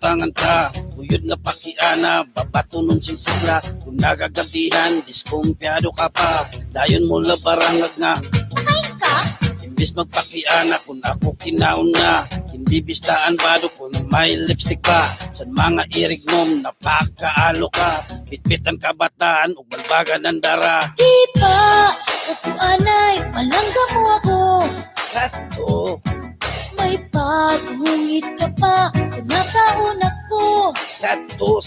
Tangan ta, uyod nga pakiana, babatunon sinsila. Kung nagagabihan, diskumpyado ka pa. Dayon mo labarangag nga ay ka? Imbis magpakiana, kung ako kinaon na. Hindi bistaan bado kung may lipstick pa. Sa mga irig mom, napakaalo ka. Bitbitan kabataan, ug balbagan ang dara. Di ba, sa tuanay, malangga mo ako. Sa to may paghungit ka pa, nataon ako. Sato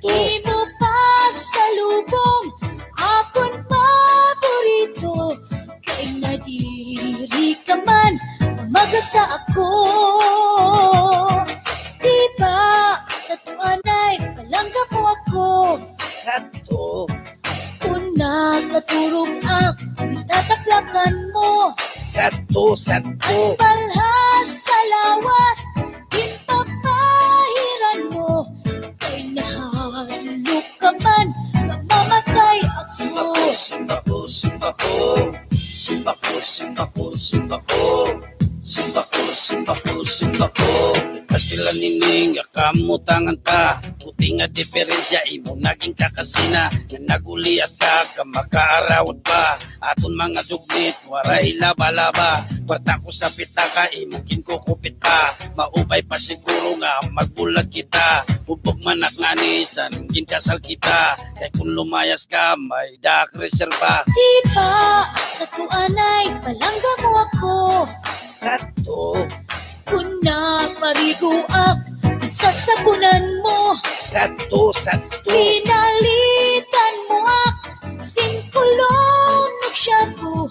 Di mo pa salubong, akon paborito. Kay nadiri ka man, magasa ako. Di ba, sa tuanay Sakto. Palhas sa lawas, ginpapahiran mo. Kay nahalo ka man, namamatay ako. Simba ko, simba ko. Simba ko, simba ko, simba ko. Simba ko, simba ko, simba ko. Pastila nining, akamutangan ta. Kuti nga diferensya, imo naging kakasina. Nga naguliat ka, kamakaarawad pa. Aton mga dugnit, waray laba-laba. Kwarta ko sa pitaka, imukin ko kupit pa. Maubay pa siguro nga, magbulag kita. Hubog manak nga ni, saningin kasal kita. Kay kung lumayas ka, may dak reserva. Diba, sa tuanay, palangga mo ako. Sakto. Kuna pariguak, sasabunan mo. Sakto, sakto. Pinalitan mo ak, singkulong nagsyapo.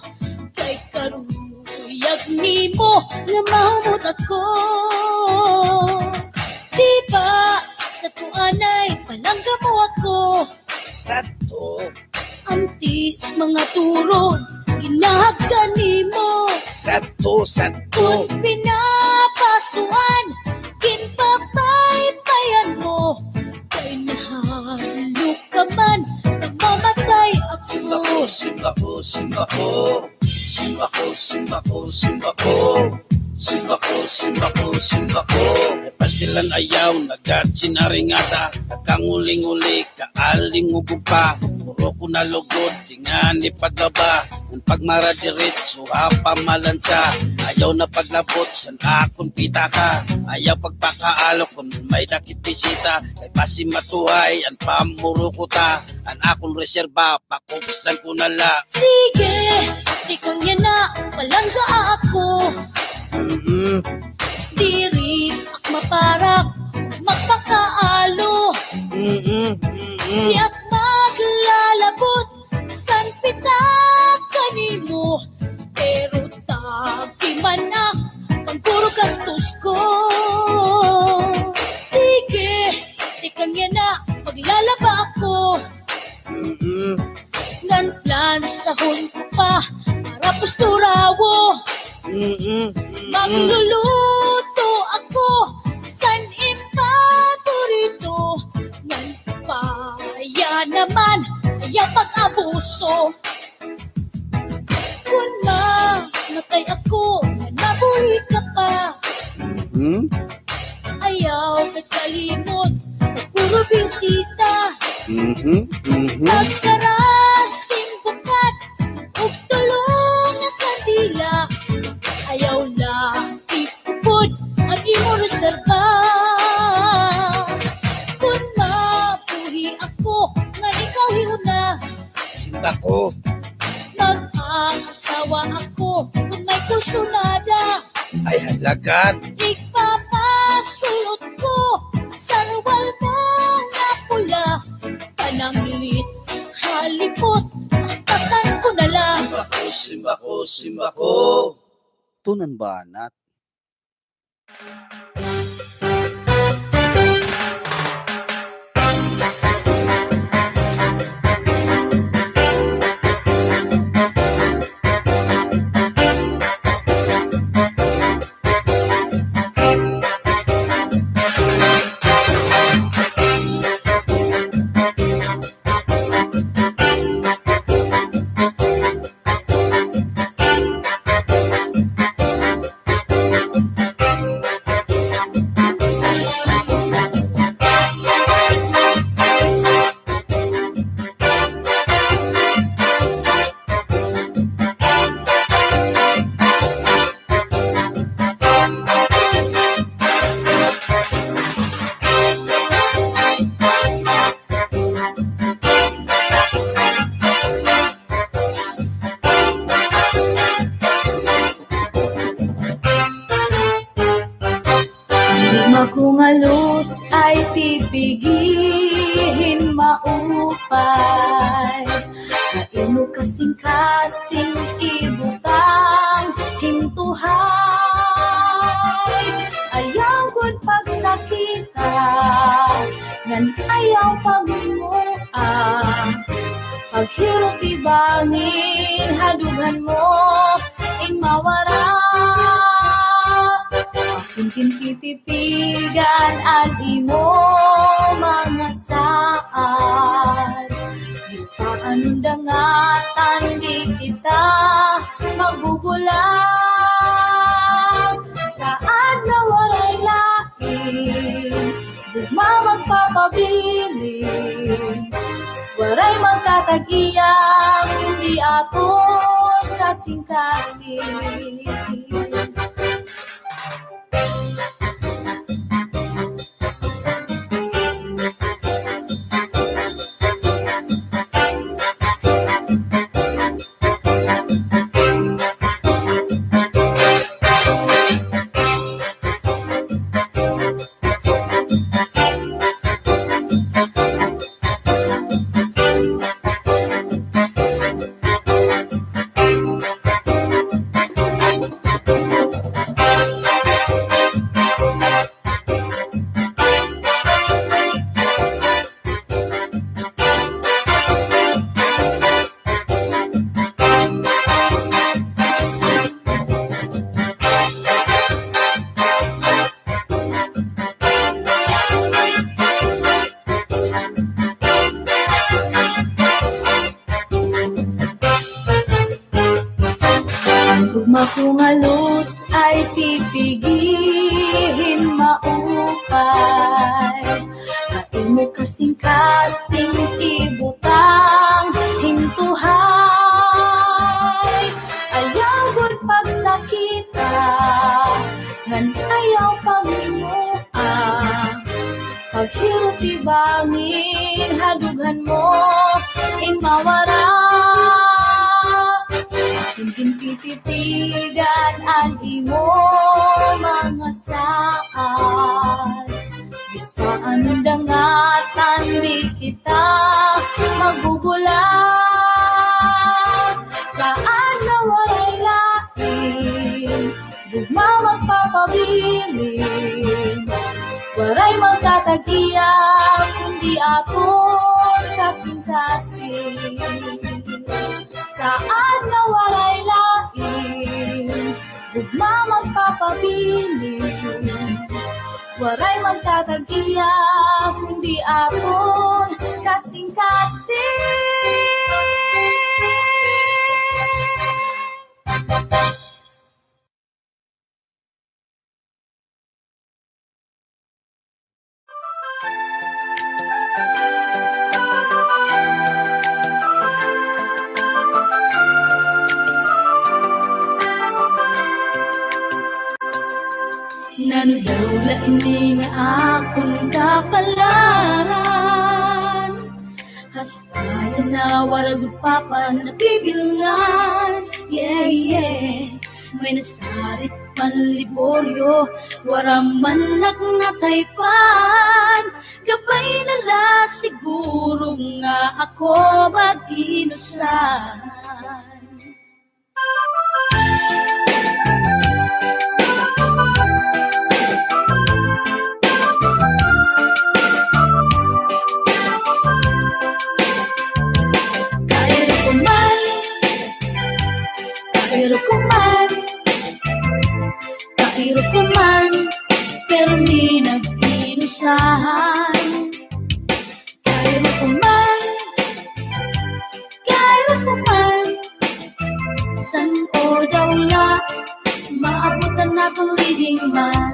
Kay karuyag ni mo, nga mahumot ako. Diba, sa tuanay, palangga mo ako. Sakto. Antis mga turod, ginahagdan ni mo. Sakto, sakto. Kung pinapasuan, kinpapaypayan mo. Kay nahalo ka man, namamatay ako. Simba ko, simba ko. Simba ko, simba ko, simba ko. Simba ko, simba ko, simba ko. Pastilan ayaw, nagat sinaringasa. Kakanguling-uli, kaaling-ubog pa. Puro ko na lugod, tingani paglaba. Ang pagmaradirit, suha pa malansa. Ayaw na paglabot, san akong pitaka. Ayaw pagpakaalok, kung may dakit bisita. Kay pasi matuhay, ang pamuro ko ta. Ang akong reserba, pakupsan ko na la. Sige, di kang yan na, palangga ako. Diri ak maparak, magpakaalo. Di ak maglalabot, san pitak kanimo. Pero tagiman ak, pangkuro gastos ko. Sige, di kang yan na, maglalaba ako. Plan sahon ko pa, para pusturawo. Magluluto ako, san impaborito. Ngan paya naman, kaya pag-abuso. Kung namatay ako, nabuhi ka pa. Ayaw kakalimot, puro bisita. Pagkarasing bukat, ug tulong na kandila. Ayaw lang ikupod ang imo reserva. Kung mabuhi ako, nga ikaw na. Simba ko. Mag-aasawa ako, kung may kursunada. Ay halagat. Ipapasuot ko, sa ruwal mo na pula. Pananglit, halipot, pastasan ko na lang. Simba ko, simba ko, simba ko. Tunan banat. Kung alus ay pipigihin maupay, kaino kasing-kasing ibutang himtuhay. Ayaw gud pagsakita, ngan ayaw paglinguan. Paghirot ibangin, hadugan mo ing mawaran. titipigan ang imo mga saan. Basta anong dangatan di kita magbubulag. Saan na walay lain, gugma magpapabilin. Waray magkatag-iyang, hindi aton kasing-kasing. Kung halus ay pipigihin maukay, hain mo kasing-kasing ibutang hintuhay. Ayaw gud pagsakita, ngan ayaw paghinua. Paghirot ibangin, hadughan mo in mawara. Titipigan ang imo mga saan. Basta anong dangatan di kita magbubulag. Saan na walay lain, gugma magpapabilin. Waray magkatag-iyang, kundi aton kasing-kasing. Saan na walay lain, gugma magpapabilin. Waray magtatagiya, kundi aton kasing-kasing. Nano daw la ini nga akong kapalaran, hastayan na waragod papa na bibilangan. Yeah, yeah, may nasarit panliboryo, waraman nagnataypan. Gabay na la siguro nga ako mag-inusan. Kahiro ko man, pero di nag-inusahan. Kahiro ko man, san o daw la, maabutan na kong leading man.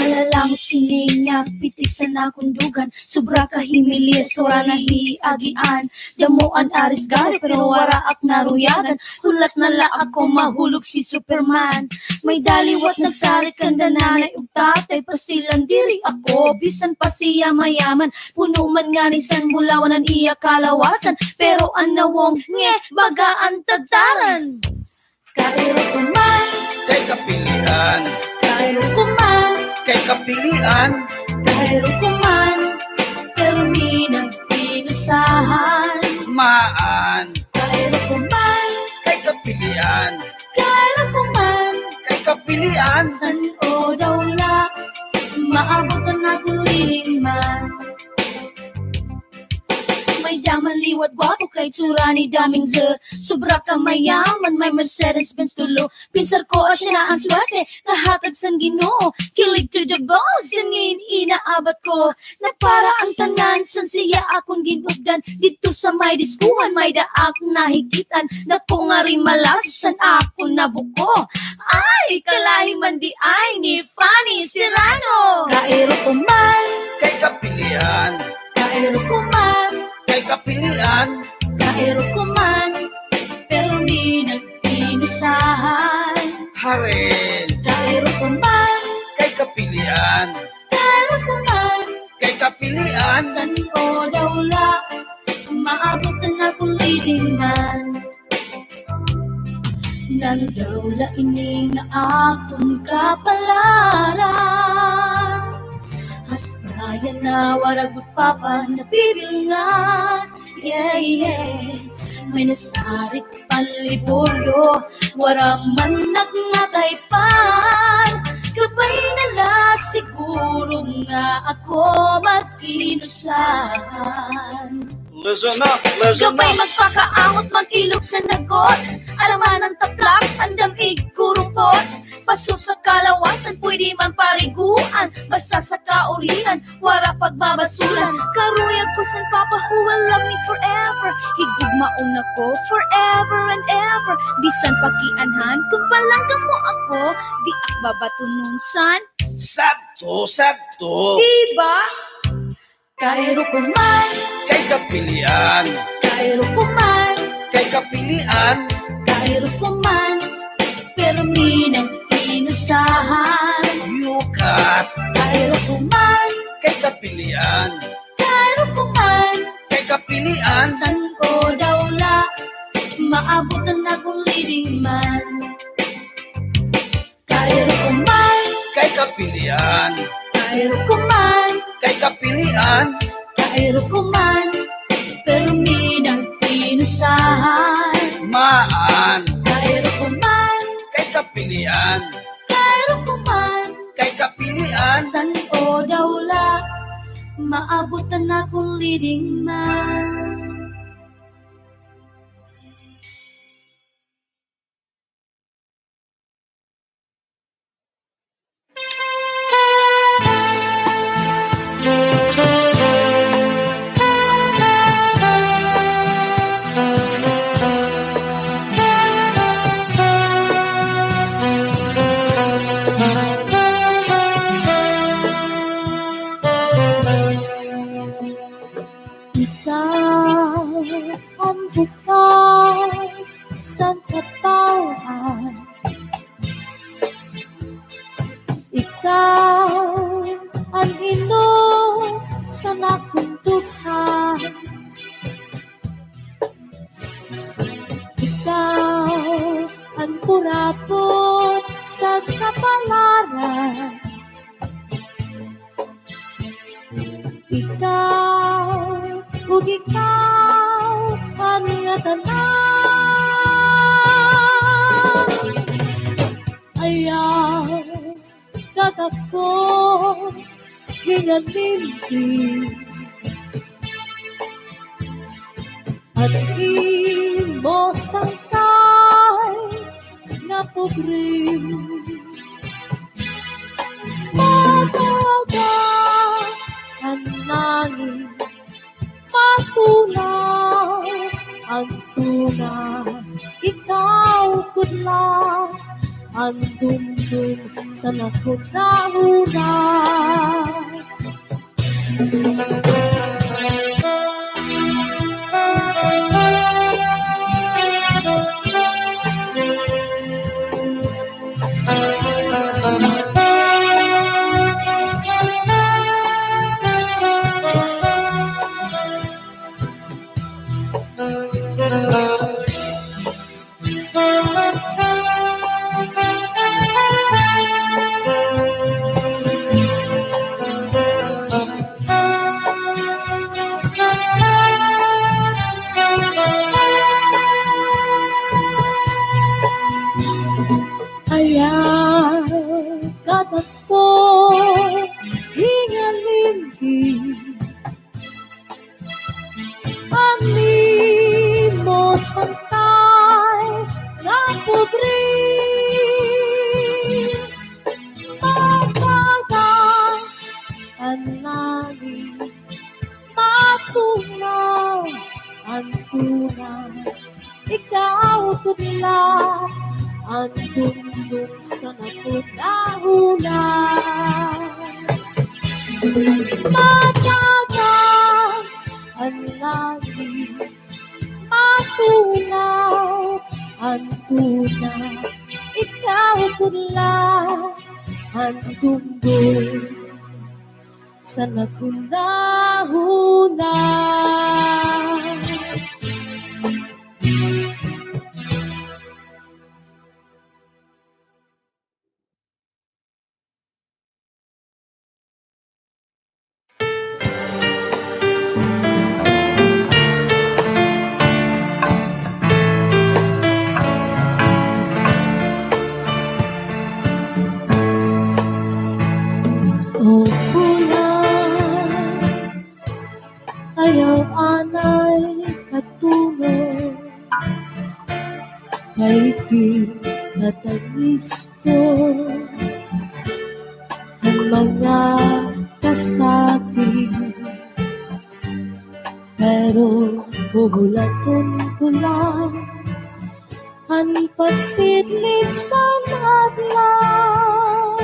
Alalamot sininga, pitisan akong dugan, sobra kahimilis, tora na hiagian. Damuan aris gari, pero waraak naruyagan, hulat na la ako mahulog si Superman. May daliwat nagsarit kanda nanay ug tatay, pasilan diri ako, bisan pa siya mayaman. Puno man nga ni san bulawanan iya kalawasan, pero anawong nge, bagaan tagtaran. Kahiro ko man, kay kapilian. Kahiro ko man, Kay kapilian, kahiro ko man, pero di nag-inusahan. maan. Kahiro ko man, Kay kapilian, kahiro ko man, kay kapilian. san o daw la, maabutan akong liling man. May yaman, liwat, gwapo kay tsura ni daming sobra ka mayaman, may Mercedes-Benz tulo. Pinsar ko siya na ang swerte, nahatag san Ginoo. Kilig to the boss, yan ngayon inaabat ko. Nagpara ang tanan, san siya akong ginugdan. Dito sa may diskuhan, may daak nahikitan. Naku nga rin malas, san ako nabuko. Ay, kalahi man di ay ni Fanny Serrano. Kairo ko man, Kay kapilian, kairo ko man, kay kapilian, kairo ko man, pero di nagpinusahan. Harel. Kairo ko man, Kay kapilian, kairo ko man, kay kapilian, san ko daw la, maabot na akong leading man. Nandaw la ini nga akong kapalaran. Hastayan na waragot papa na bibilangan. Yeah, yeah. May nasarit paliboryo, waraman nagnataypan. Gabay nala siguro nga ako mag-inusahan. Listen up, listen Gabay up. magpakaangot, mag-ilog sa nagot. Alaman ng taplak, ang damig kurumpot. Paso sa kalawasan, pwede man pariguan. Basta sa kaurihan, wara pagbabasulan. Karuyag ko san papa who will love me forever. Higugmaon ako forever and ever. Bisan pakianhan, kung palangga mo ako, di akbabatunun san. Sakto, sakto. Diba? Kairo ko man, Kay kapilian, kairo ko man, kay kapilian, kairo ko man, pero minang inusahan. yukat. Kairo ko man, Kay kapilian, kairo ko man, kay kapilian, san ko daw la, maabot na akong leading man. Kairo ko man, kay kapilian, kairo ko man, kay kapilian, kairo ko man, pero minang inusahan. maan. Kairo ko man, Kay kapilian, kairo ko man, kay kapilian, san ko daw la, maabot na akong leading man. Ikaw ang bukay sa katawan. Ikaw ang inom sa nakuntuhan. Ikaw ang purapot sa kapalaran. Ikaw, ug ikaw ang tanan. Ayaw katako hinalimpi at imo sangkay na pobre. Mataga ang langit, patunaw ang tunay. Ikaw kudla ang dumdum sa nakunahuna. Ayaw katako hingalimpi ang Tungtong sa napunahuna Matagal ang langit Matunaw ang tuna Ikaw kunla ang tungtong sa nakunahuna Ayaw anay katungo Kay kinatanis ko Ang mga kasakit Pero buhulaton ko lang Ang pagsidlit sa adlaw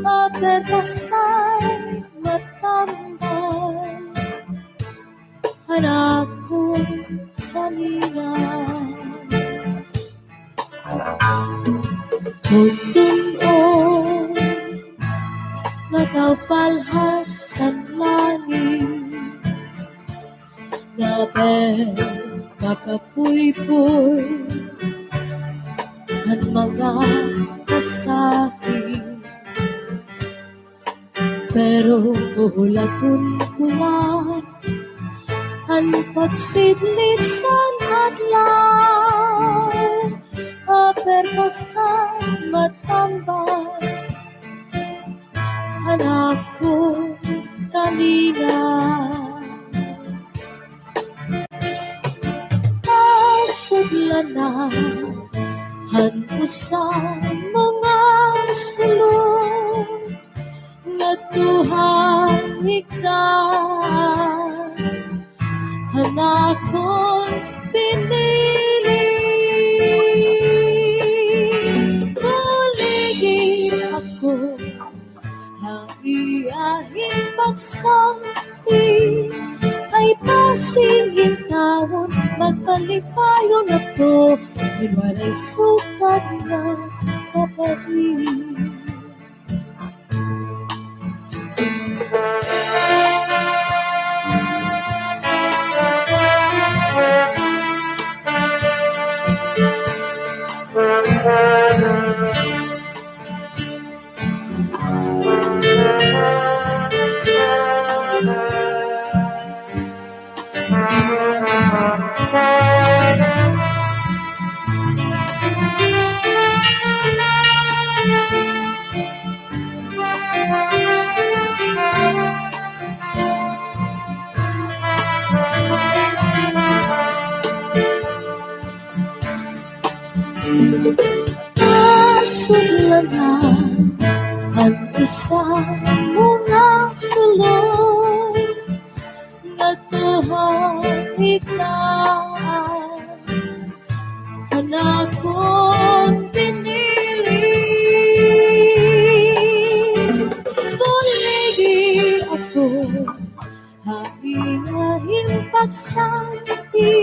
Maperbasay matambay Anak ko kanina Tutunon Nga daw palhas ang langit Nga makapuy-puy Ang mga kasakit Pero uhulaton ko lang Ang pagsidlit sa adlaw Aperpasan matambay Anak ko kanina Nasudlan na Han usan mga sulod Nga Tuhan higdan Anak kong pinili Paligid ako Haiahin pagsampi Kay pasingin taon Magpalipayon ako Iwalay sukat na kapatid Nasudlan na ang isang mga sulod Nga Tuhan higdan Anak kong pinili Buligi ako Haiahin pagsampi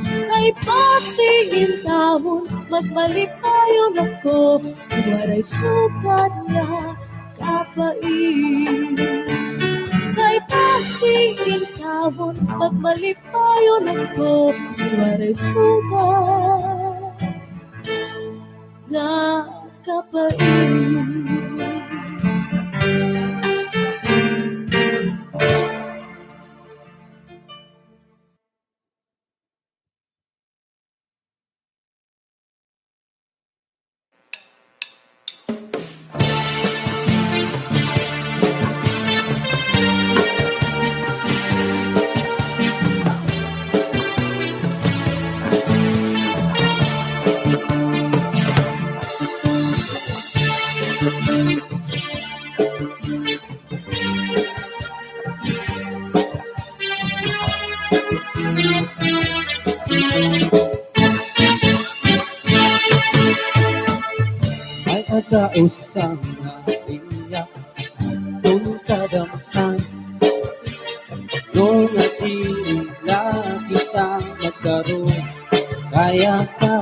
Kay pasingin taon Magmalipayon ako Iwaray sukat na kapait Kay pasingin taon Magmalipayon ako Iwaray sukat na kapait adausang na iyak kung kadamhan nung natila kita magkaroon kaya ka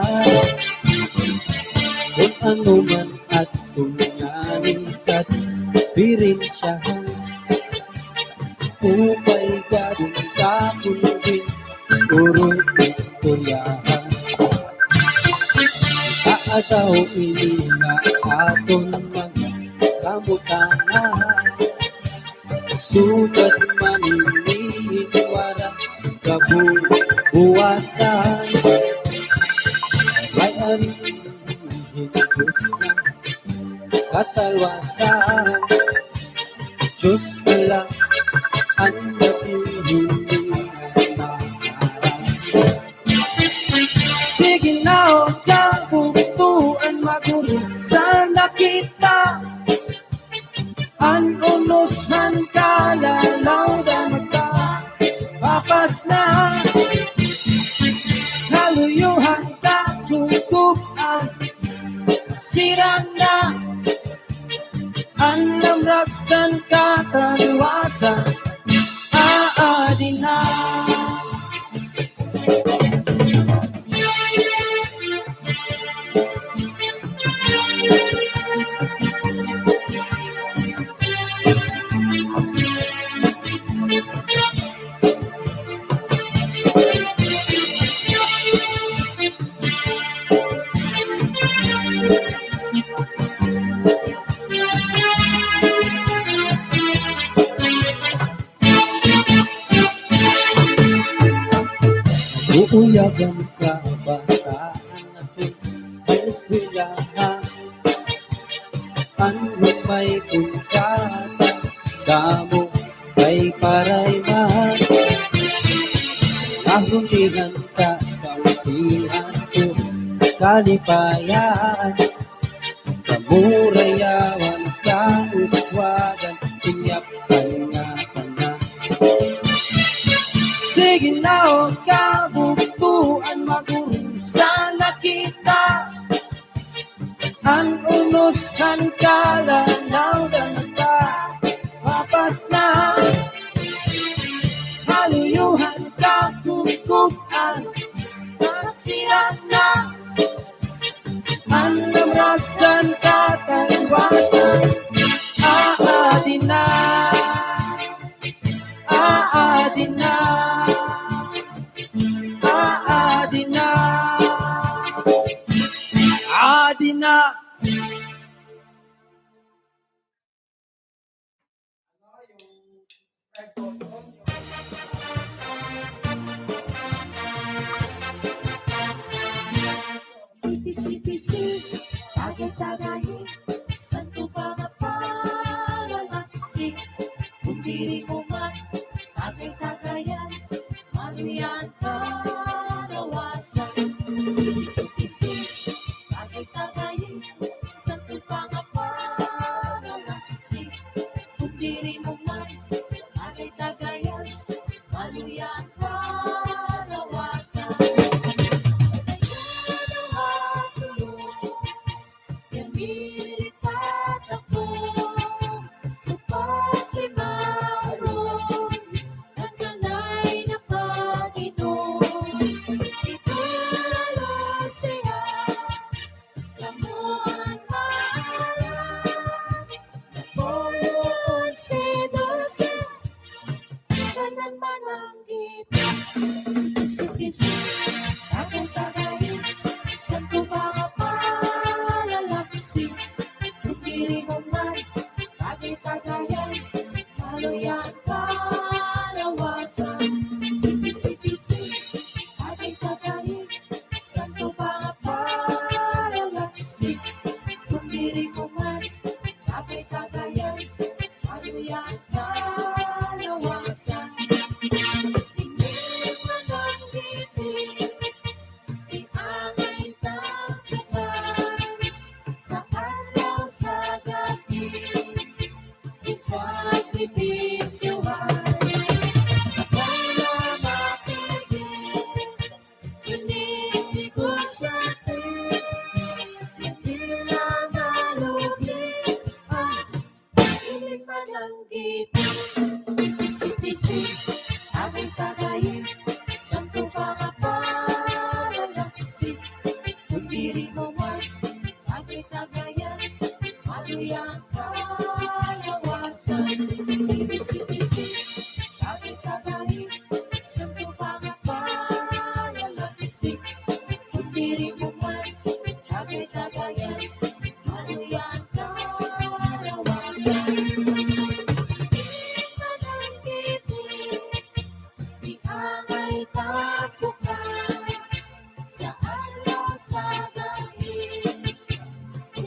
kung ano man at kunyanin ka't pirinsyahan upay gadong kakulubin puro istoryahan kaadaw ini nga aton mga kamutahan sugat maninihin wala kabuwasan may arihin Diyos na katalwasan Diyos na lang ang natin sige na o kabutuan magulong sana kita ang unusan kalalaw na magpapas na kaluyuhan kagugupan sirang na ang namraksan kataliwasan aadin na Uuyagan ka bataan na may eskwelahan ano may kunkata damo kay parayman kahundihan ka kausihan ko kalipayan kamurayawan ka uswagan tinyakan nga ka na sige na o kabuktuan magulong sana kita ang unusan kalalaw na nagpapas na haluyuhan kakukupan masirang na ang namraksan kataliwasan aadin na aadin na aadin na aadin na Ipisi-pisi, tagay-tagay, santo pa mapalalaksi. Kung diri mo man, tagay-tagayan, manuyan kalawasan. Ipisi-pisi, tagay-tagay, santo pa mapalalaksi. Kung diri mo man, tagay-tagayan, manuyan kalawasan. Santo ba palalaksi, kung diri mo man, tagay-tagayan, maluyan kalawasan. Ipisi-pisi, tagay-tagayin, santo ba palalaksi, kung diri mo man, tagay-tagayan, maluyan kalawasan. Sa Maluyang kalawasan, ibisip-isip, tagay-tagay, santo bang palalaksik, putiri mo man, tagay-tagayan, maluyang kalawasan. Di angay tapukan, sa alaw sa dahil,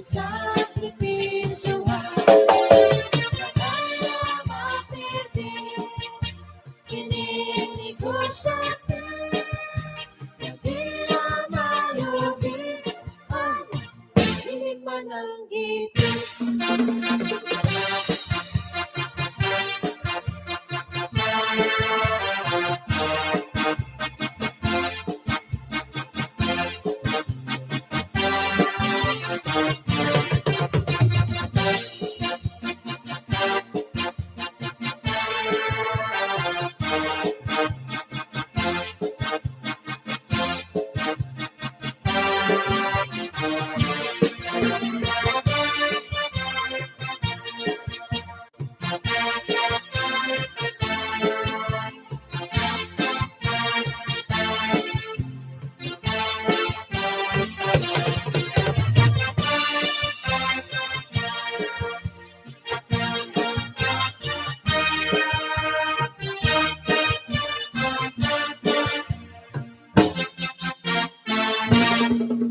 sa pipisuhan, nakaya mapiti, kininigosyatin, nagila malubin, hindi man ang gipin.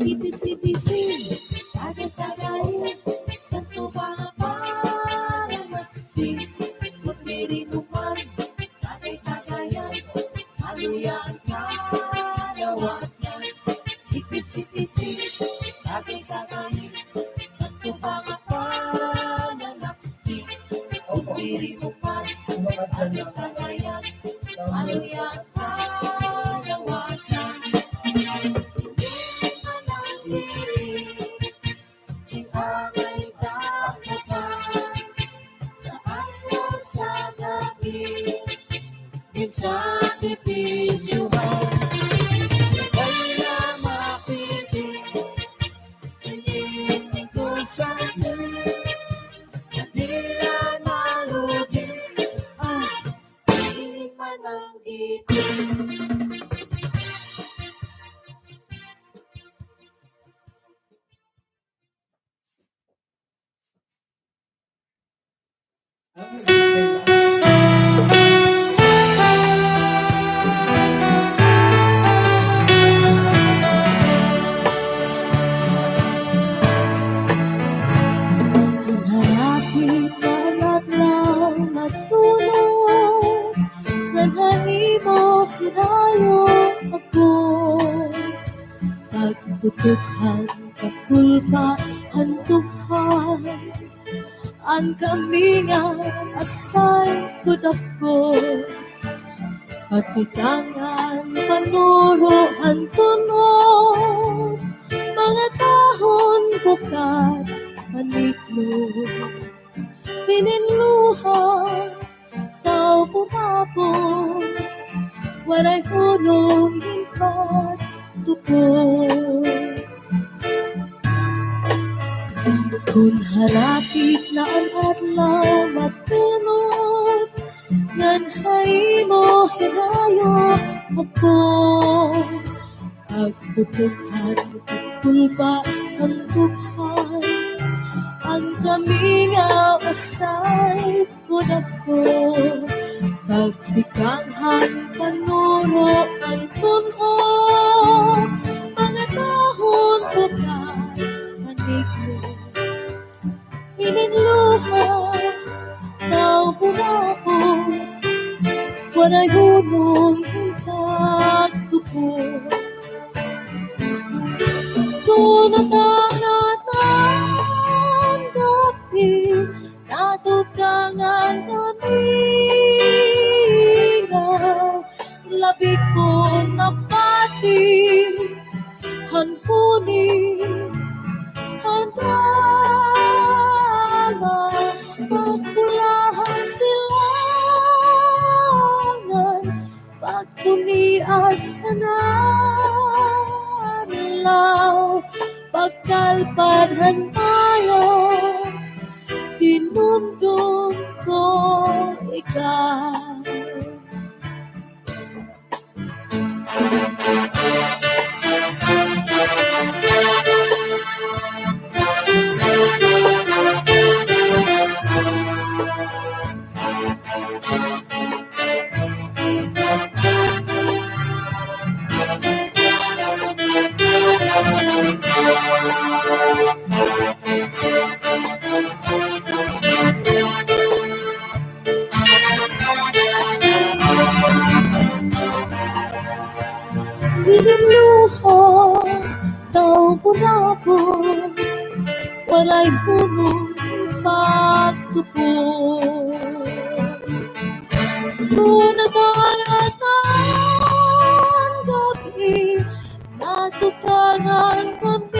Ibisi-bisi, tagay-tagay, santo bang palalaksik, putiri mo man, tagay-tagayan, maluyang kalawasan. Ibisi-bisi, tagay-tagay, santo bang palalaksik, putiri mo man, tagay-tagayan, maluyang kalawasan. Sa pipisuhan, kaya mapiti, kininigosyatin, nagila malugin, hindi man ang gipin. Pagbutukhan, kakulpa, hantukhan, ang kami nga asay kudako. Pagtitangan, panuro, hantunod, mga tahon bukat, paniklod. Pininluha, tao pumapon, waray hunong himpat, tupod. Kung harapit na ang adlaw matunod, nganhay mo hirayo ako. Pagputukhan, pagpulpa, handukhan, ang kami nga asay kudako. Pagtikanghan, panuro, ang tunog, mga tahon bukat, maniklo. Ininluha, tao pumako, waray hunong hintag tupo. Tunatangan gabi, natukangan kami na labi ko na pati, hanhuni, handala, pagpulahan silangan, pagpunian may punong pagtupon. Kung nataan ang gabi, natukangan paminaw,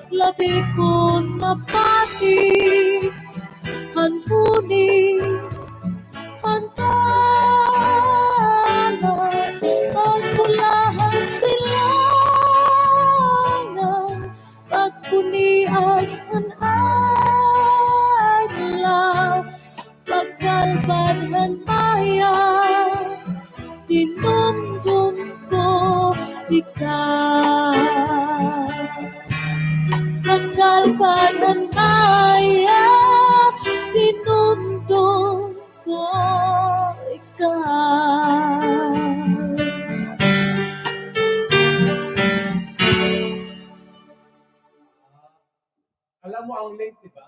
labi ko napati, hanhuni, hantalan, pagpulahan silangan, pagpunias ang adlaw, pagkalbanhan maya, tinumdum ko ikaw. Pagkalbanhan maya, tinumdum ko ikaw. Alam mo ang link, di ba?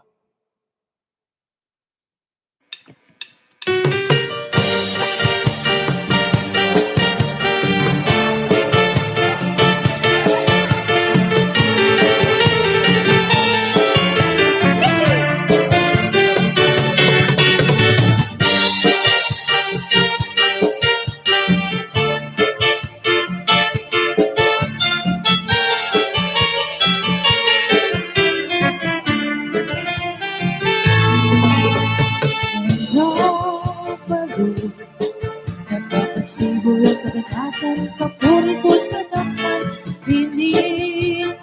Sibulan kadagatan, kapurikot kadagatan, hindi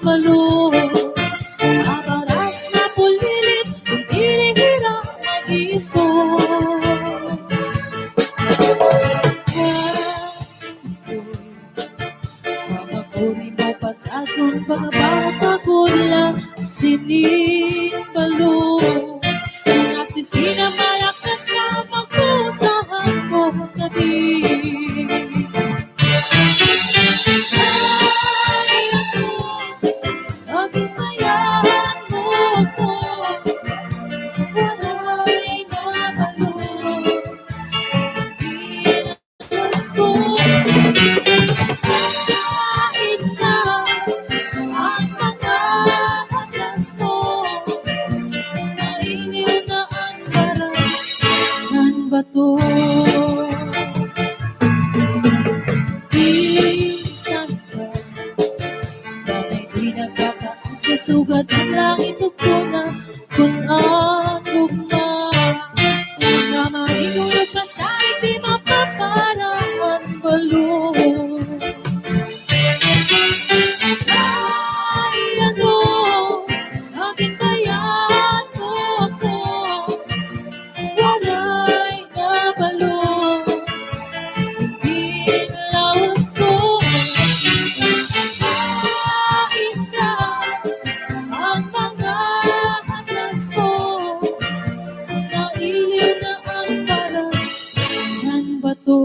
maluho. Abaras na pulilit, hindi hira mag-iso. Mamakuri mo pag-agong, pag-abakagod lang, sinimbalo. Kung nagsisina malakat ka, magpusahan ko gabi. Bato isang ka Banay di nagkakaas sa sugat ang langit tugtuna kung ang tugma nga mahinurot ka sa hindi mapaparang ang balon. Ay ano, aking bayan mo ako, walay nabalo, hindi lawas ko. Kahit na ang mga haglas ko, nailiw na ang paras ng bato.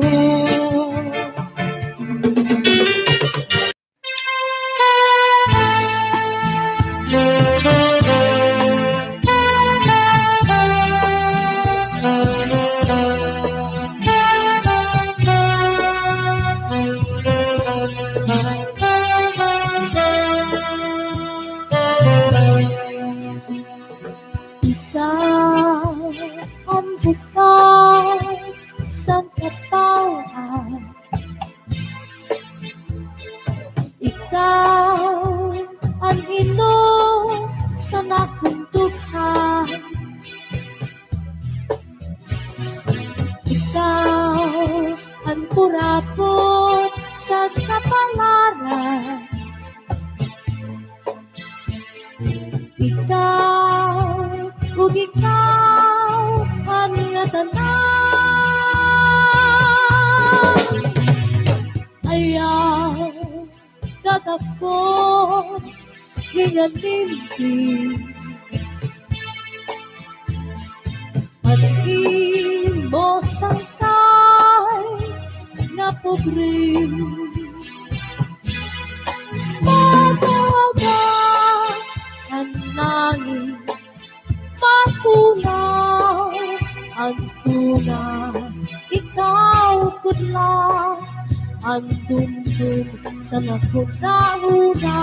Ikaw ang bukal sa katawan, ikaw ang inom sa nakuntuhan, ikaw ang purapot sa kapalaran, ikaw ug ikaw ang tanan. Ayaw tatapon hinganimpi at imo sangkay na pobre. Matawagan ang langit, patunaw ang tunay, ikaw kudla ang dumdum sa nakunahuna.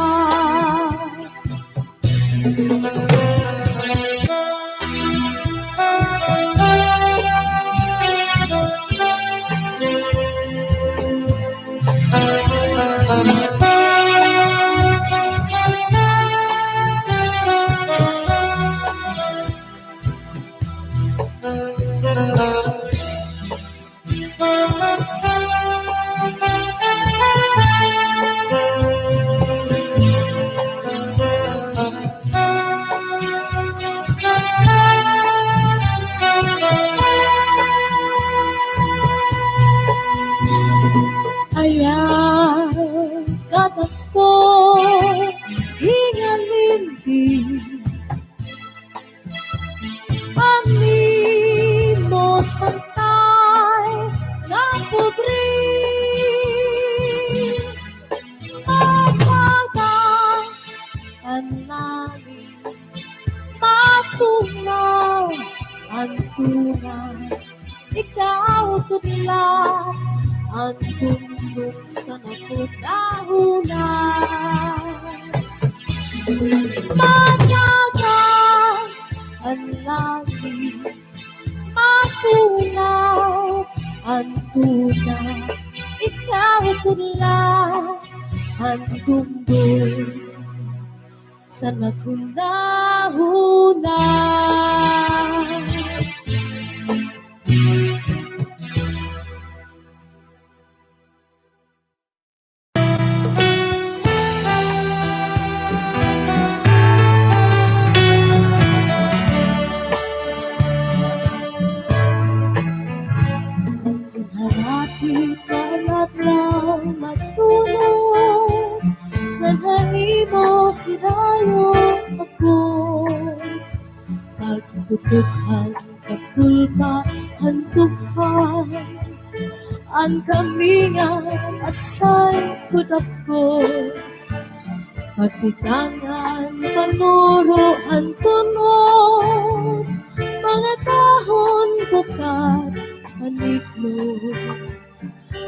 Pagtitangan, panuruan, tunod, mga tahon bukat, paniklod,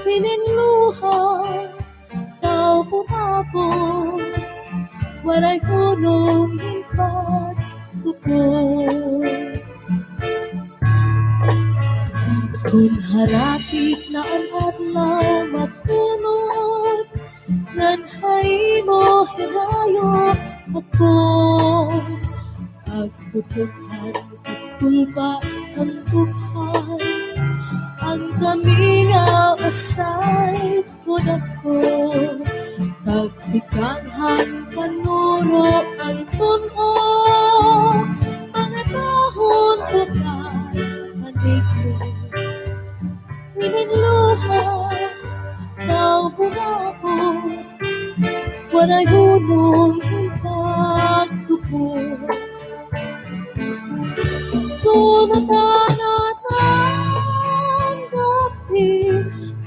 pininluhan, tao pumapon, walay hunong himpat, tupod. Kung harapit na ang adlaw matunod, nanhay mo hirayo ako. Pagputughan, pagpulpa, ang bughan, ang kami nga asay ko na ko. Pagtikanghan, panuro, ang tunog, mga tahon bukan, maniklo, hininluhan, tao pumapon, walay hunong hintagtupo. Kung natanatan gabi,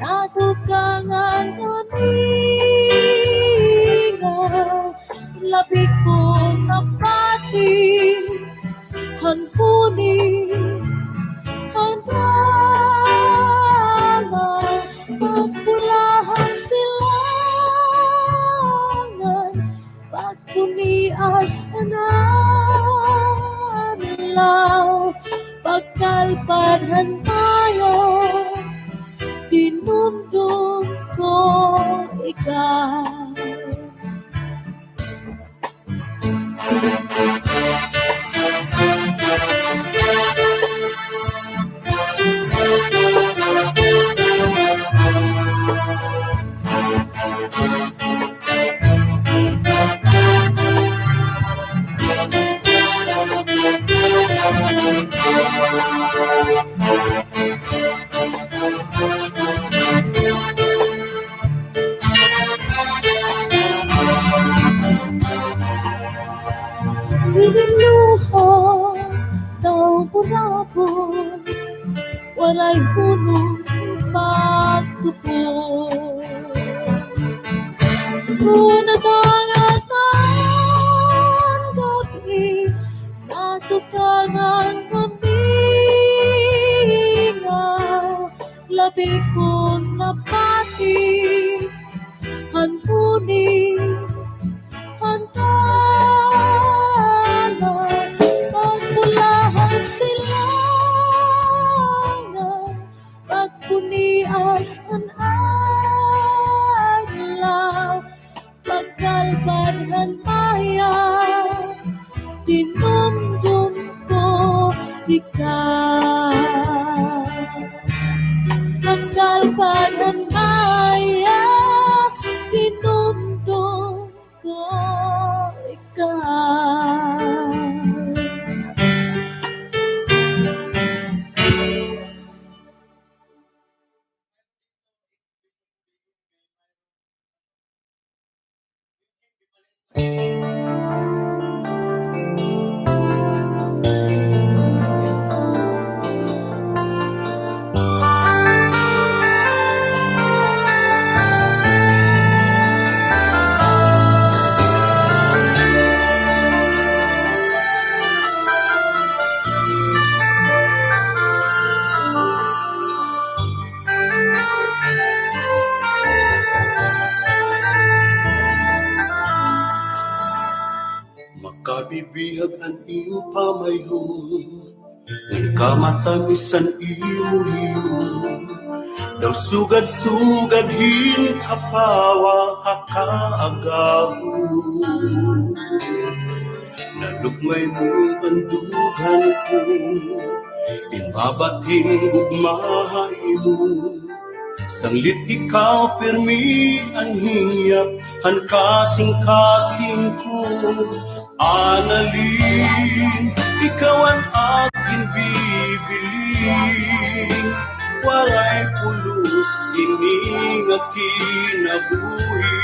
natukangan kami nga, labi kong napati, hanhuni, hantama, pagpulahan silangan, pagpunias analaw, pagkalpadhan tayo, tinumdum ko ikaw. Niluho, tao purapon, walay hunong pagtupo. Kung natangatan gabi, natukangan kami nga, labi kong napati, hanhuni, hantama, Kabibihag ang iyong pamayhon, ngan kamatamisan imuhiyong. Daw sugad-sugad hin kapawa hakaagaw. Nalugmay mo ang dugan ko, inmabating ugmahay mo. Sanglit ikaw pirmi ang hingyak, han kasing-kasing ko. Analin, ikaw ang aking bibiling. Waray pulos, ining kinabuhi.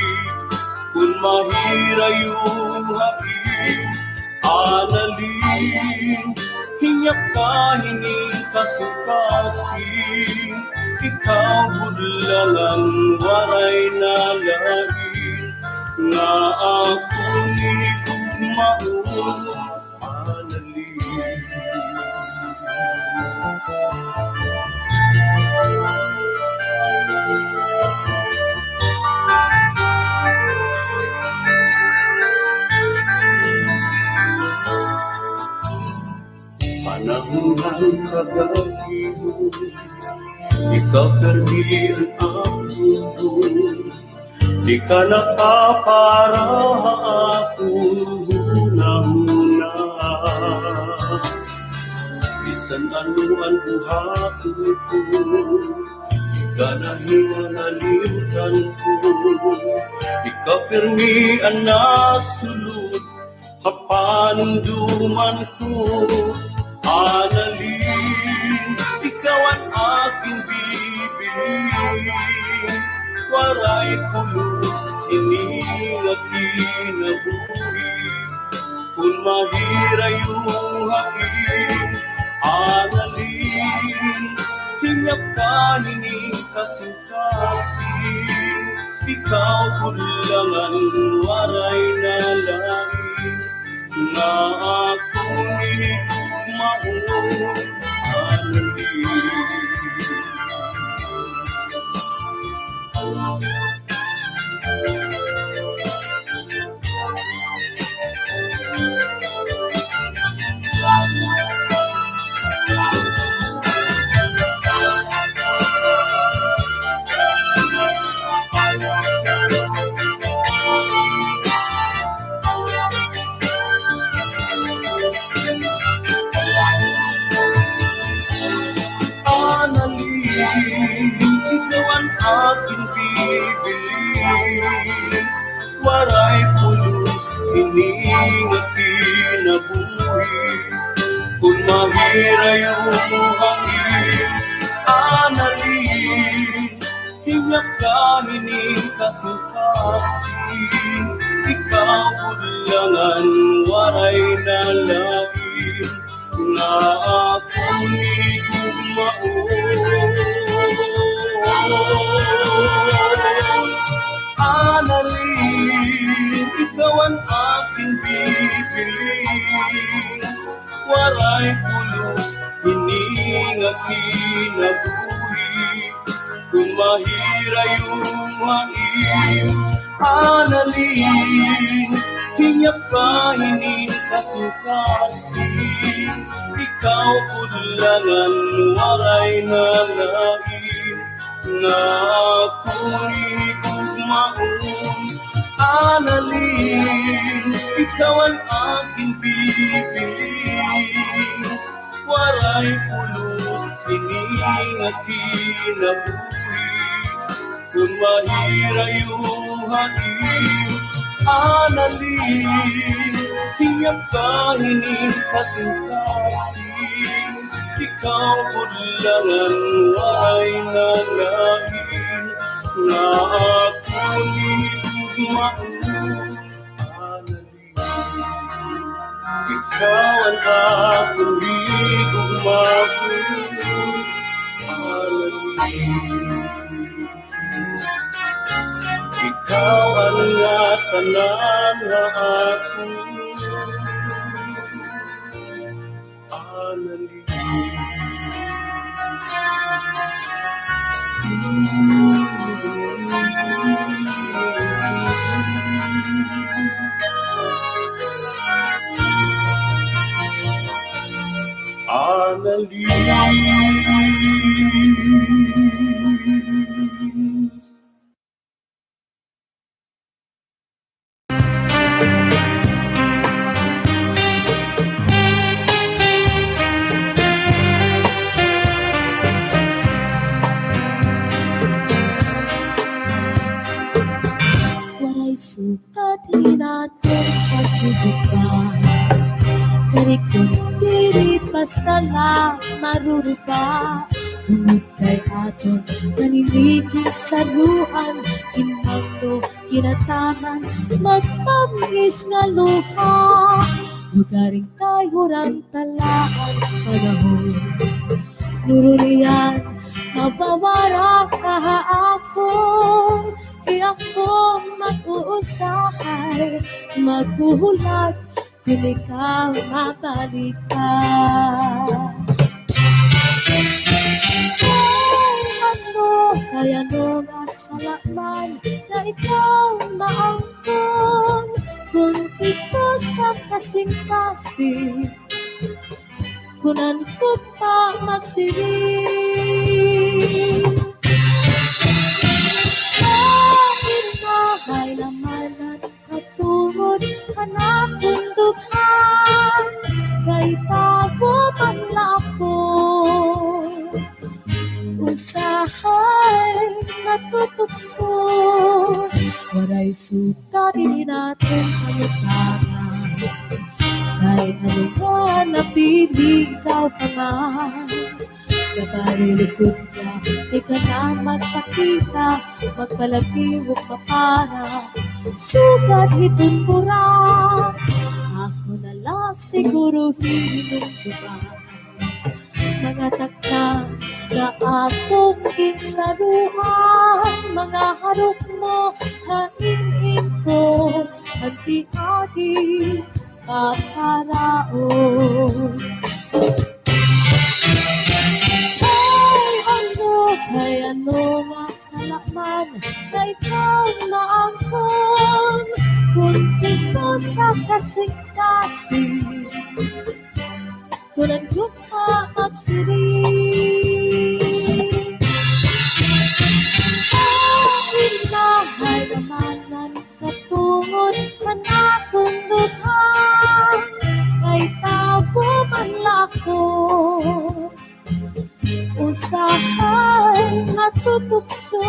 Kung mahira yung hain, analin, hinyak ka hining kasing-kasing. Ikaw budlalan, waray nalain. Nga ako ni gugmaon, analin. Panahon ng kagabi mo, ikaw permi ang aking. Di ka nakapara akong huna-huna. Bisan ano ang buhaton ko, di ka nahingalimtan ko. Ikaw pirmi ang nasulot, hapanunduman ko. Analin, ikaw ang aking bibiling. Waray pulos, hining kinabuhi. Kung mahira yung hain, analin, hinyak ka hining kasing-kasing. Ikaw kulangan, waray nalain. Na ako ni gugmaon, analin. Ikaw ang aking bibiling. Waray pulos, hining kinabuhi. Kung mahira yung hain, analin, hinyak ka hining kasing-kasing. Ikaw budlangan, waray nalain. Na ako ni gugmaon, analin, ikaw ang aking bibiling. Waray pulos, hining kinabuhi. Kung mahira yung hain, analin, hinyak ka hining kasing-kasing. Ikaw budlangan, waray nalain. Na ako'y gugmaon, analin, ikaw ang aking bibiling. Waray pulos, hining kinabuhi. Kung mahira yung hain, analin, hinyak ka hining kasing-kasing. Ikaw budlangan, waray nalain. Na ako'y gugmaon, analin. Ikaw ang ako'y gugmaon, analin. Ikaw ang tanan nga ako, analin. panalangin. Waray sukat natin pagkugupan, karikon diri basta lang marurupa. Tungod kay aton nanimigil sa ruan, kinanglo kinatanan magpamis nga luha. Lugaring tayo ram talaan panahon, nururiyan mabawara kahaakong. Di ako mag-uusahay, maghuhulat, kung ikaw mabalikan. Kaya no nga salaman na ikaw maangkon, kung ito sa kasing-kasing, kunan ko pa magsiring. Ay naman at katungod hanapon dughan, kay tabo man lako. Usahay natutukso, waray suka din natin kamutaran. Kahit ano nga napili ikaw pa man, gabay likod ka, di ka na magpakita, magpalagiwag mapara, sugat hitong mura. Ako nala siguro hinong mga takna na atong kinsaruan, mga harap mo hainin ko, anti-agi kaparaon. Kay ano nga salaman na ikaw maangkon, kung ito sa kasing-kasing, kunan ko pa magsiring. Inahay naman ng katungod kanakong duhan, kay tabo man lako. Usahay natutukso.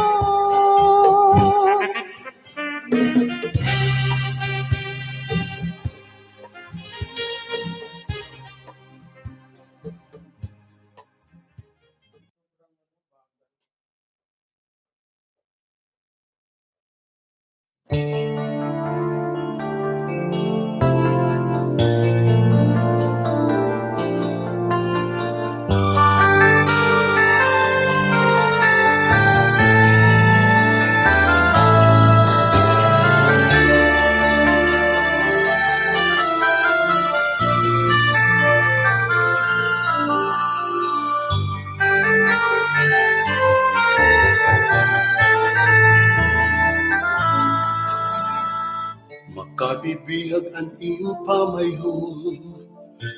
Makabibihag ang iyong pamayhon,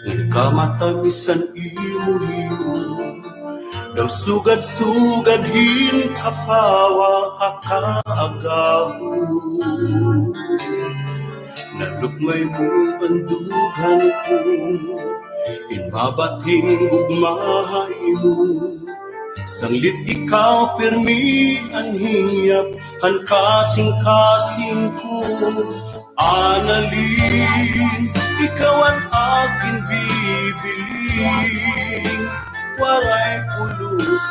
ngan kamatamisan imo hiyon. Daw sugad-sugad hin kapawa akaagahon. Nalukmay mo ang dughan ko, inmabating gugmahay mo. Sanglit ikaw pirmi ang hiyap, han kasing-kasing ko. Analin, ikaw ang aking bibiling, waray pulos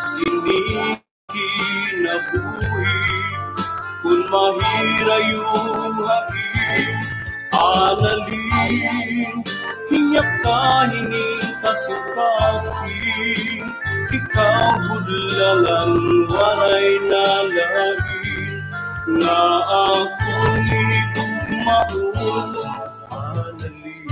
kinabuhi, kung mahira yung hain. Analin, hiyap ka hining kasing-kasing, ikaw budlalang waray nalain, nga akong maulong analin.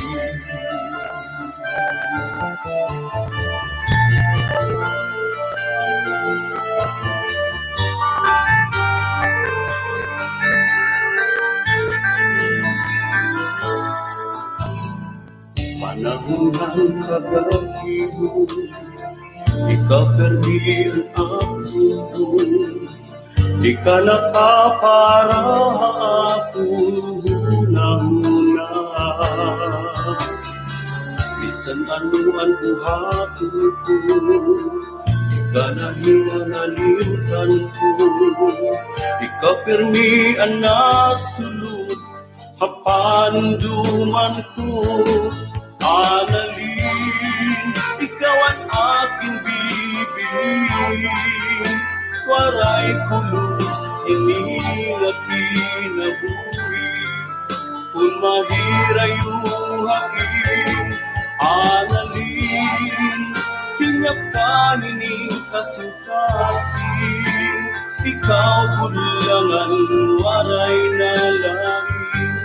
panahon ng kagabihan, ikaperdian ako, di ka nakapara ako huna-huna. Bisan ano ang buhaton ko, di ka nahinanalitan ko, ikapirmi ang nasulod, hapanduman ko. Analin, ikaw ang aking bibilin, waray pulos, hininga kinabuhi, kung mahira yung hain. Analin, hinyak ka, hining kasing-kasing, ikaw bulangan, waray na langin,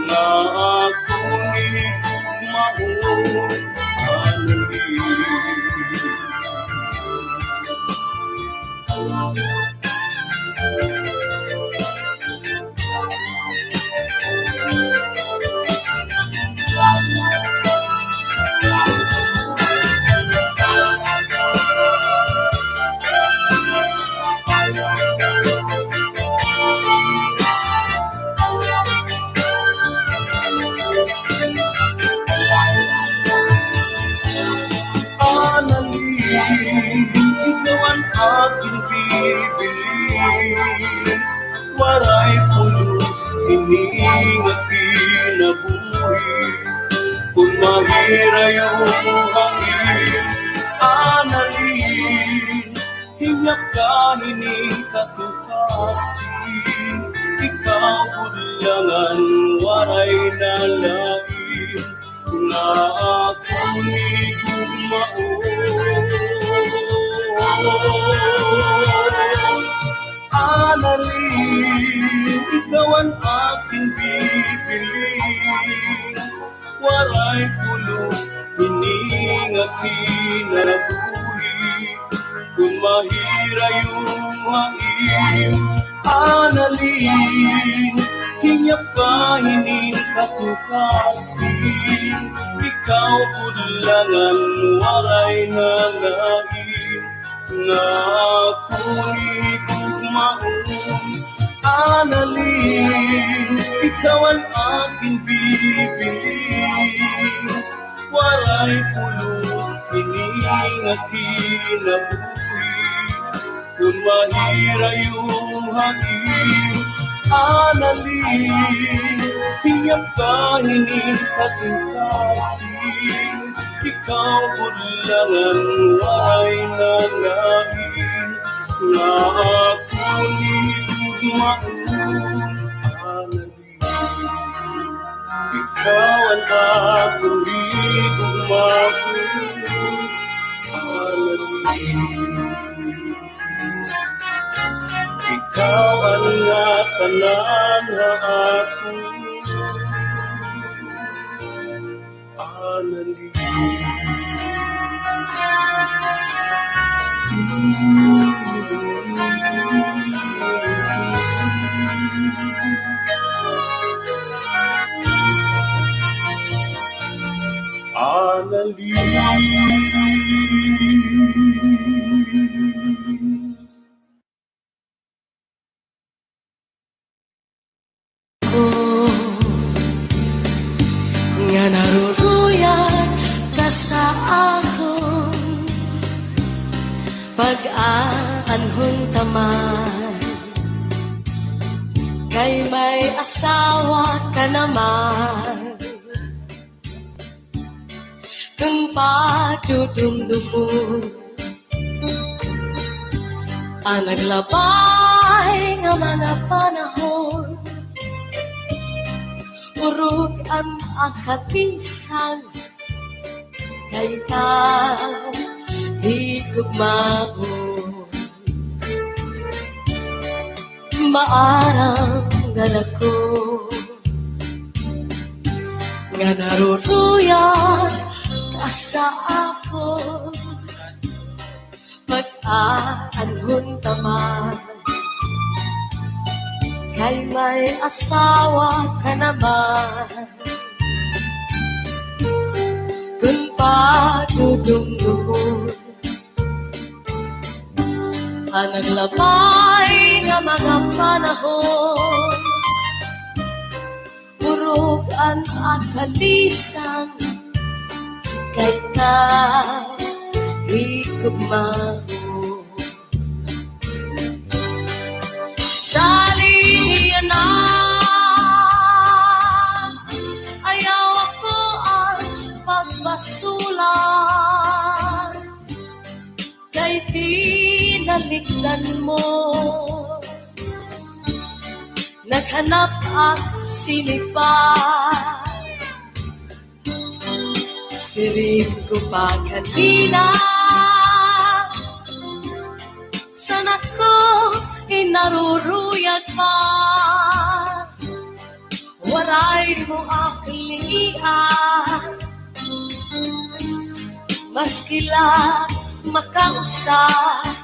na ako nihigugmaon. Ikaw ang aking bibilin, waray pulos, hininga kinabuhi, kung mahira yung hain. Analin, hinyak ka, hining kasing-kasing, ikaw bulangan, waray na lain, na ako nigugmaon. Analin, ikaw ang aking bibilin, waray pulos, hininga kinabuhi, kung mahira yung hain. Analin, hinyak ka, hining kasing-kasing, ikaw bulangan, waray na lain, na ako nigugmaon. Analin, ikaw ang aking bibilin, waray pulos, hininga kinabuhi, kung mahira yung hain. Analin, hinyak ka, hining kasing-kasing, ikaw bulangan, waray na lain, na ako nigugmaon. Analin, ikaw ang akong nigugmaon. Analin, ikaw ang natanan na ako. Analin, nga naruruyat ka sa akon, pag-aanhon taman, kay may asawa ka naman. Kung padudumdumon, ang naglabay nga mga panahon, urog ang akatisan, kay ka higugmaon. Maarang ganako, nga naruruyat ka sa akon, pag-aanhon taman, kay may asawa ka naman. padudungdungon. Ang naglabay nga mga panahon, urog ang akalisang kay higugma mo. Saliyan na ayaw ako ang pagbasulan, kay tinalikdan mo. Naghanap ang sinipan, siring ko pa kanina. Sana ko inaruruyag pa, waray mo aklian. Maskila makausap,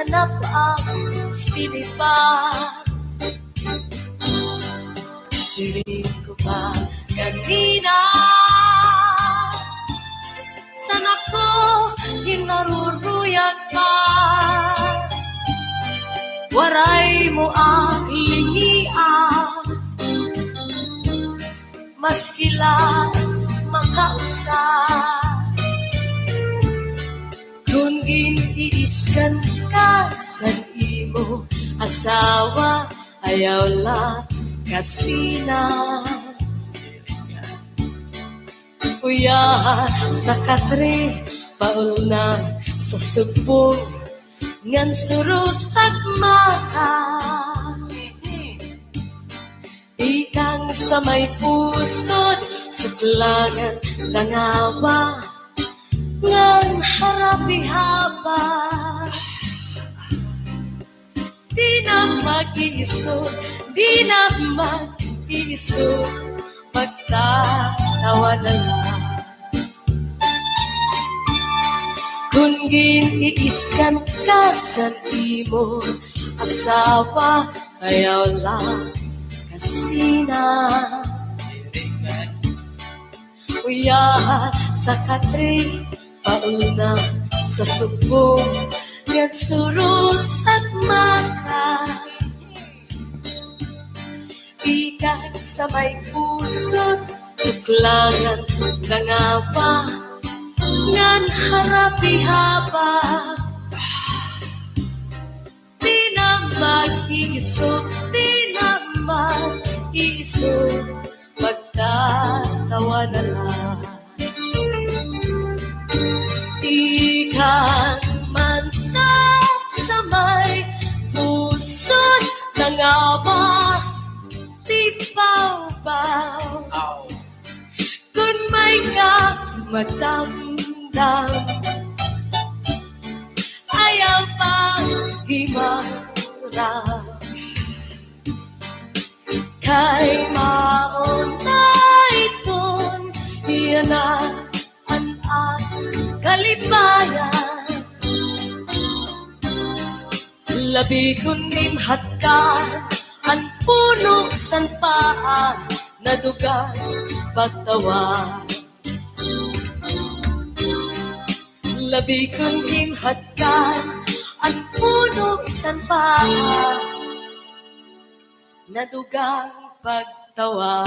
naghanap ang sinipan, siring ko pa kanina. Sana ko hinaruruyag pa, waray mo ang lingian. Maskila makausap, kung iniiskan ka sa imo asawa, ayaw la kasina. Uya sa katre, paul na sa subong, ngan surusak maka. Ikang sa may pusod, suklangan langawa, ngan harapi-haba. Di na mag-iisog, di na mag-iisog, magtatawa na lang. Kung giniiskan ka sa imo asawa, ayaw lang kasina. Uya sa katre, pauna sa subong, yan surus at maka. Ikan sa may pusot, suklangan langawa, ngan harapi-haba. Di na mag-iisog, di na mag-iisog, magtatawa na lang. Ikan man na sa may pusot langawa, di baw-baw. Kung may madamdam, ayaw pang himara. Kay maon na iton, iyan na ang kalibayan. Labi kunim hatkan, ang punong sanpaan, nadugan pagtawa. Labi kunim hatkan, ang punong sanpaan, nadugang pagtawa.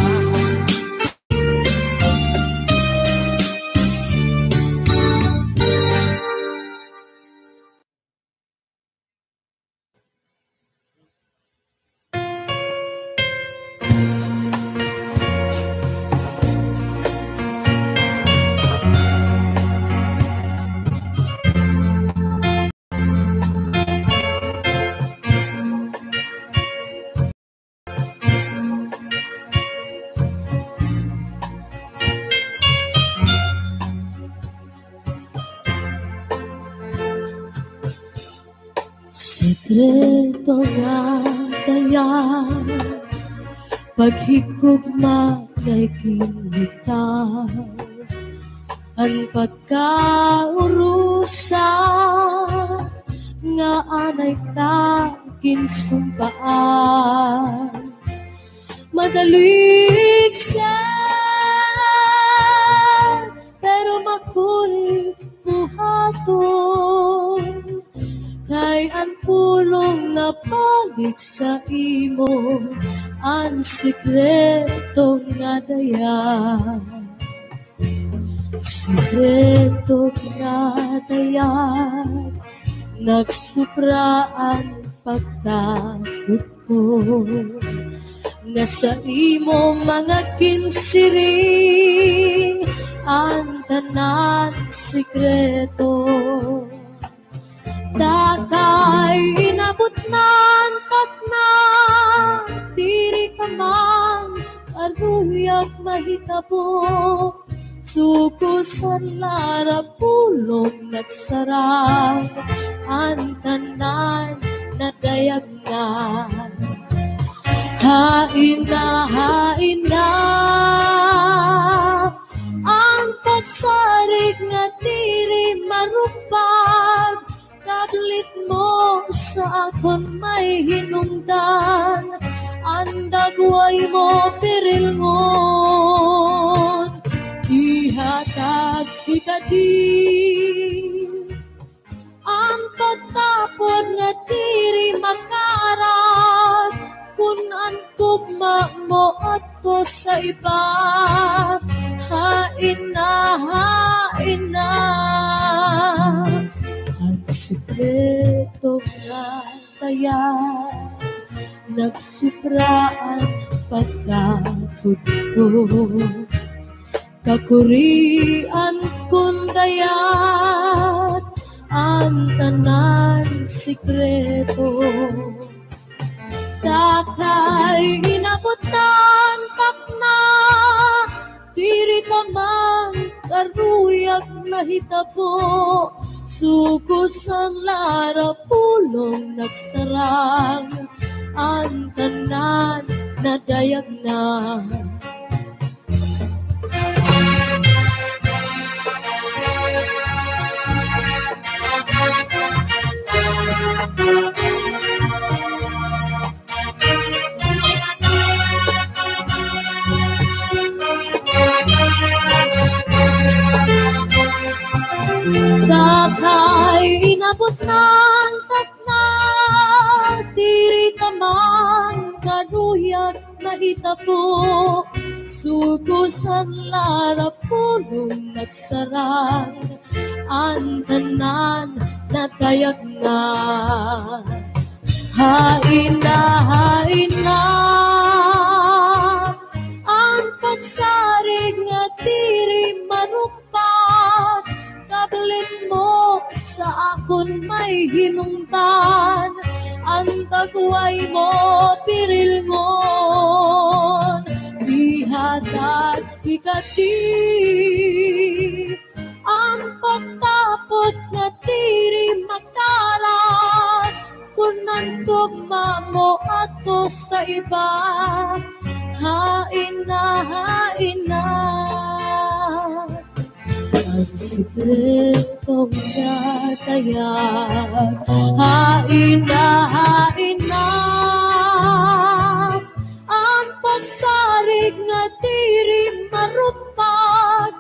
sikreto nga daya, paghigugma kay kinlitaw, ang pagkaurusa nga anay ta kinsumpaan, madalig siya pero makulit buhaton, kay ang pulong na balik sa imo, ang sikreto nga daya. Sikreto nga daya, nagsupraan pagtakot ko, nga sa imo mga kinsiring, ang tanan sikreto. Dakay inabot nan takna, diri ka man aruyag mahitabo, sukusan lara pulong nagsarang, ang tanan na dayagnan. Hain na ang pagsarig nga diri marupag, kadlit mo sa akon may hinungdan, ang dagway mo pirilngon, ihatag ikadi ang pagtapon nga diri makarat, kun ang tugma mo ato sa iba. Hain na ang sikreto nga taya, nagsupraan pagkakod ko, kakurian kun dayat ang tanan sikreto. Dakay inabutan takna, diri ka man karuyag mahitabo, sukusan lara pulong nagsarang, ang tanan na dayagnan. Dakay inabot ng takna, diri ka man karuyag mahitabo, sukusan lara pulong nagsarang, ang tanan na dayagnan. Hain na ang pagsarig nga diri marupad, kablit mo sa akon may hinungdan, ang dagway mo pirilngon, ihatag ikati ang pagtapot nga diri makarat, kun ang tugma mo ato sa iba. Hain na ang sikreto nga tayag. Hain na ang pagsarig nga diri marupag,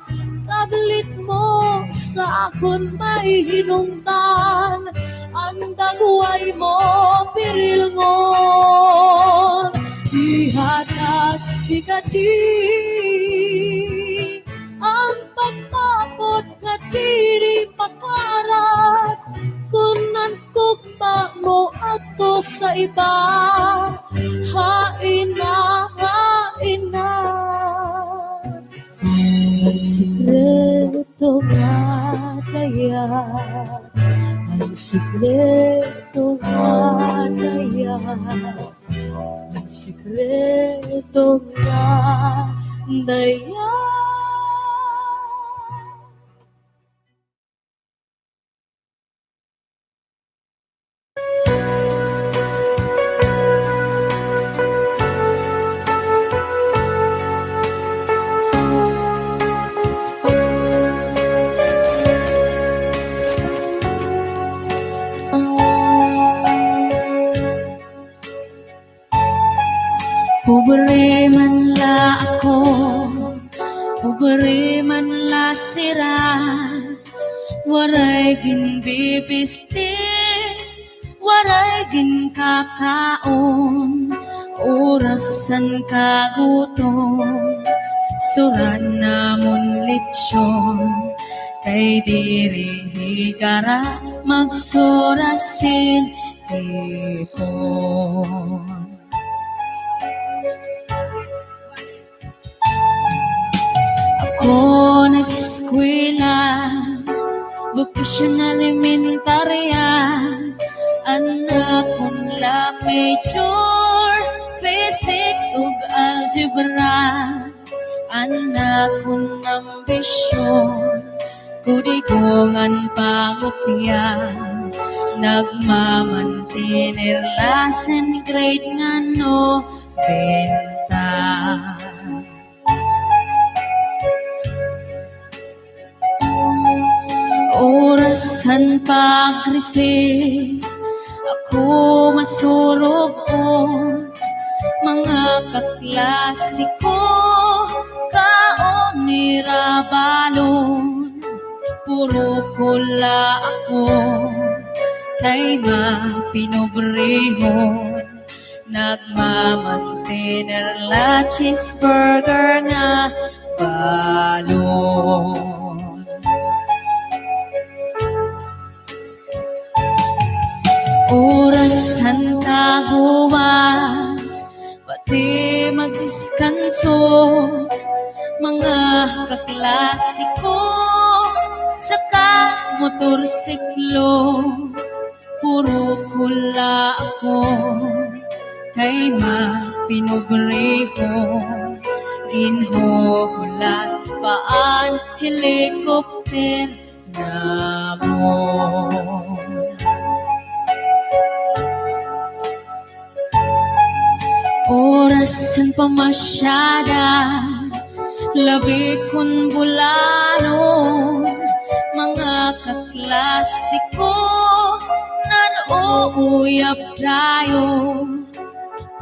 kablit mo sa akon may hinungdan, ang dagway mo pirilngon, ihatag ikati ang pagtapot nga diri makarat, kun ang tugma mo ato sa iba. Hain na ang sikreto nga daya, ang sikreto nga daya, ang sikreto nga daya. wari man lasira, waray ginbibiste, waray ginkakaon, orasan kagutom, suran namon litsyon, kay diri higara magsurasin ipon. Ako nag-eskwela, vocational elementarya, anak kong la major, physics ug algebra, anak kong ambisyon, kudigongan pamukya, nagmamantinir lasen grade nga no benta. Orasan pag-recess, ako masurog on, mga kaklasiko, kaong nirabalon, puro pula ako, kay mapinobrehon, nagmamantener la cheeseburger na balon. Orasan kaguwas, pati magdiskanso, mga kaklasiko, saka motorsiklo, puro pula ako, kay mapinobreho, ginhuhulat paan helikopter na mo. Orasan pamasyada, labi kun bulano, mga kaklasiko, nan-uuyap tayo,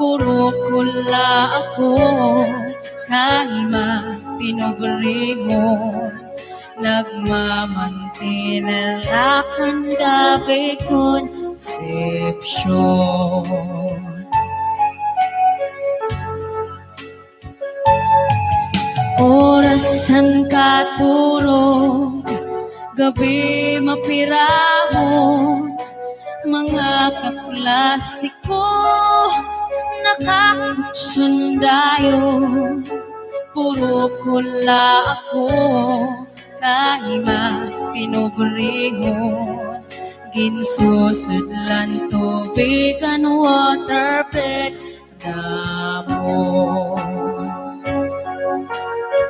puro kula ako, kahima pinobreho, nagmamantinal akan gabi conception. Orasan katurog, gabi mapirahon, mga kaklasiko, nakakutsundayo, puro kula ako, kahima pinobrehon, ginsusudlan tubig and waterbed na mo.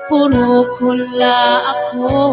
Puro kula ako.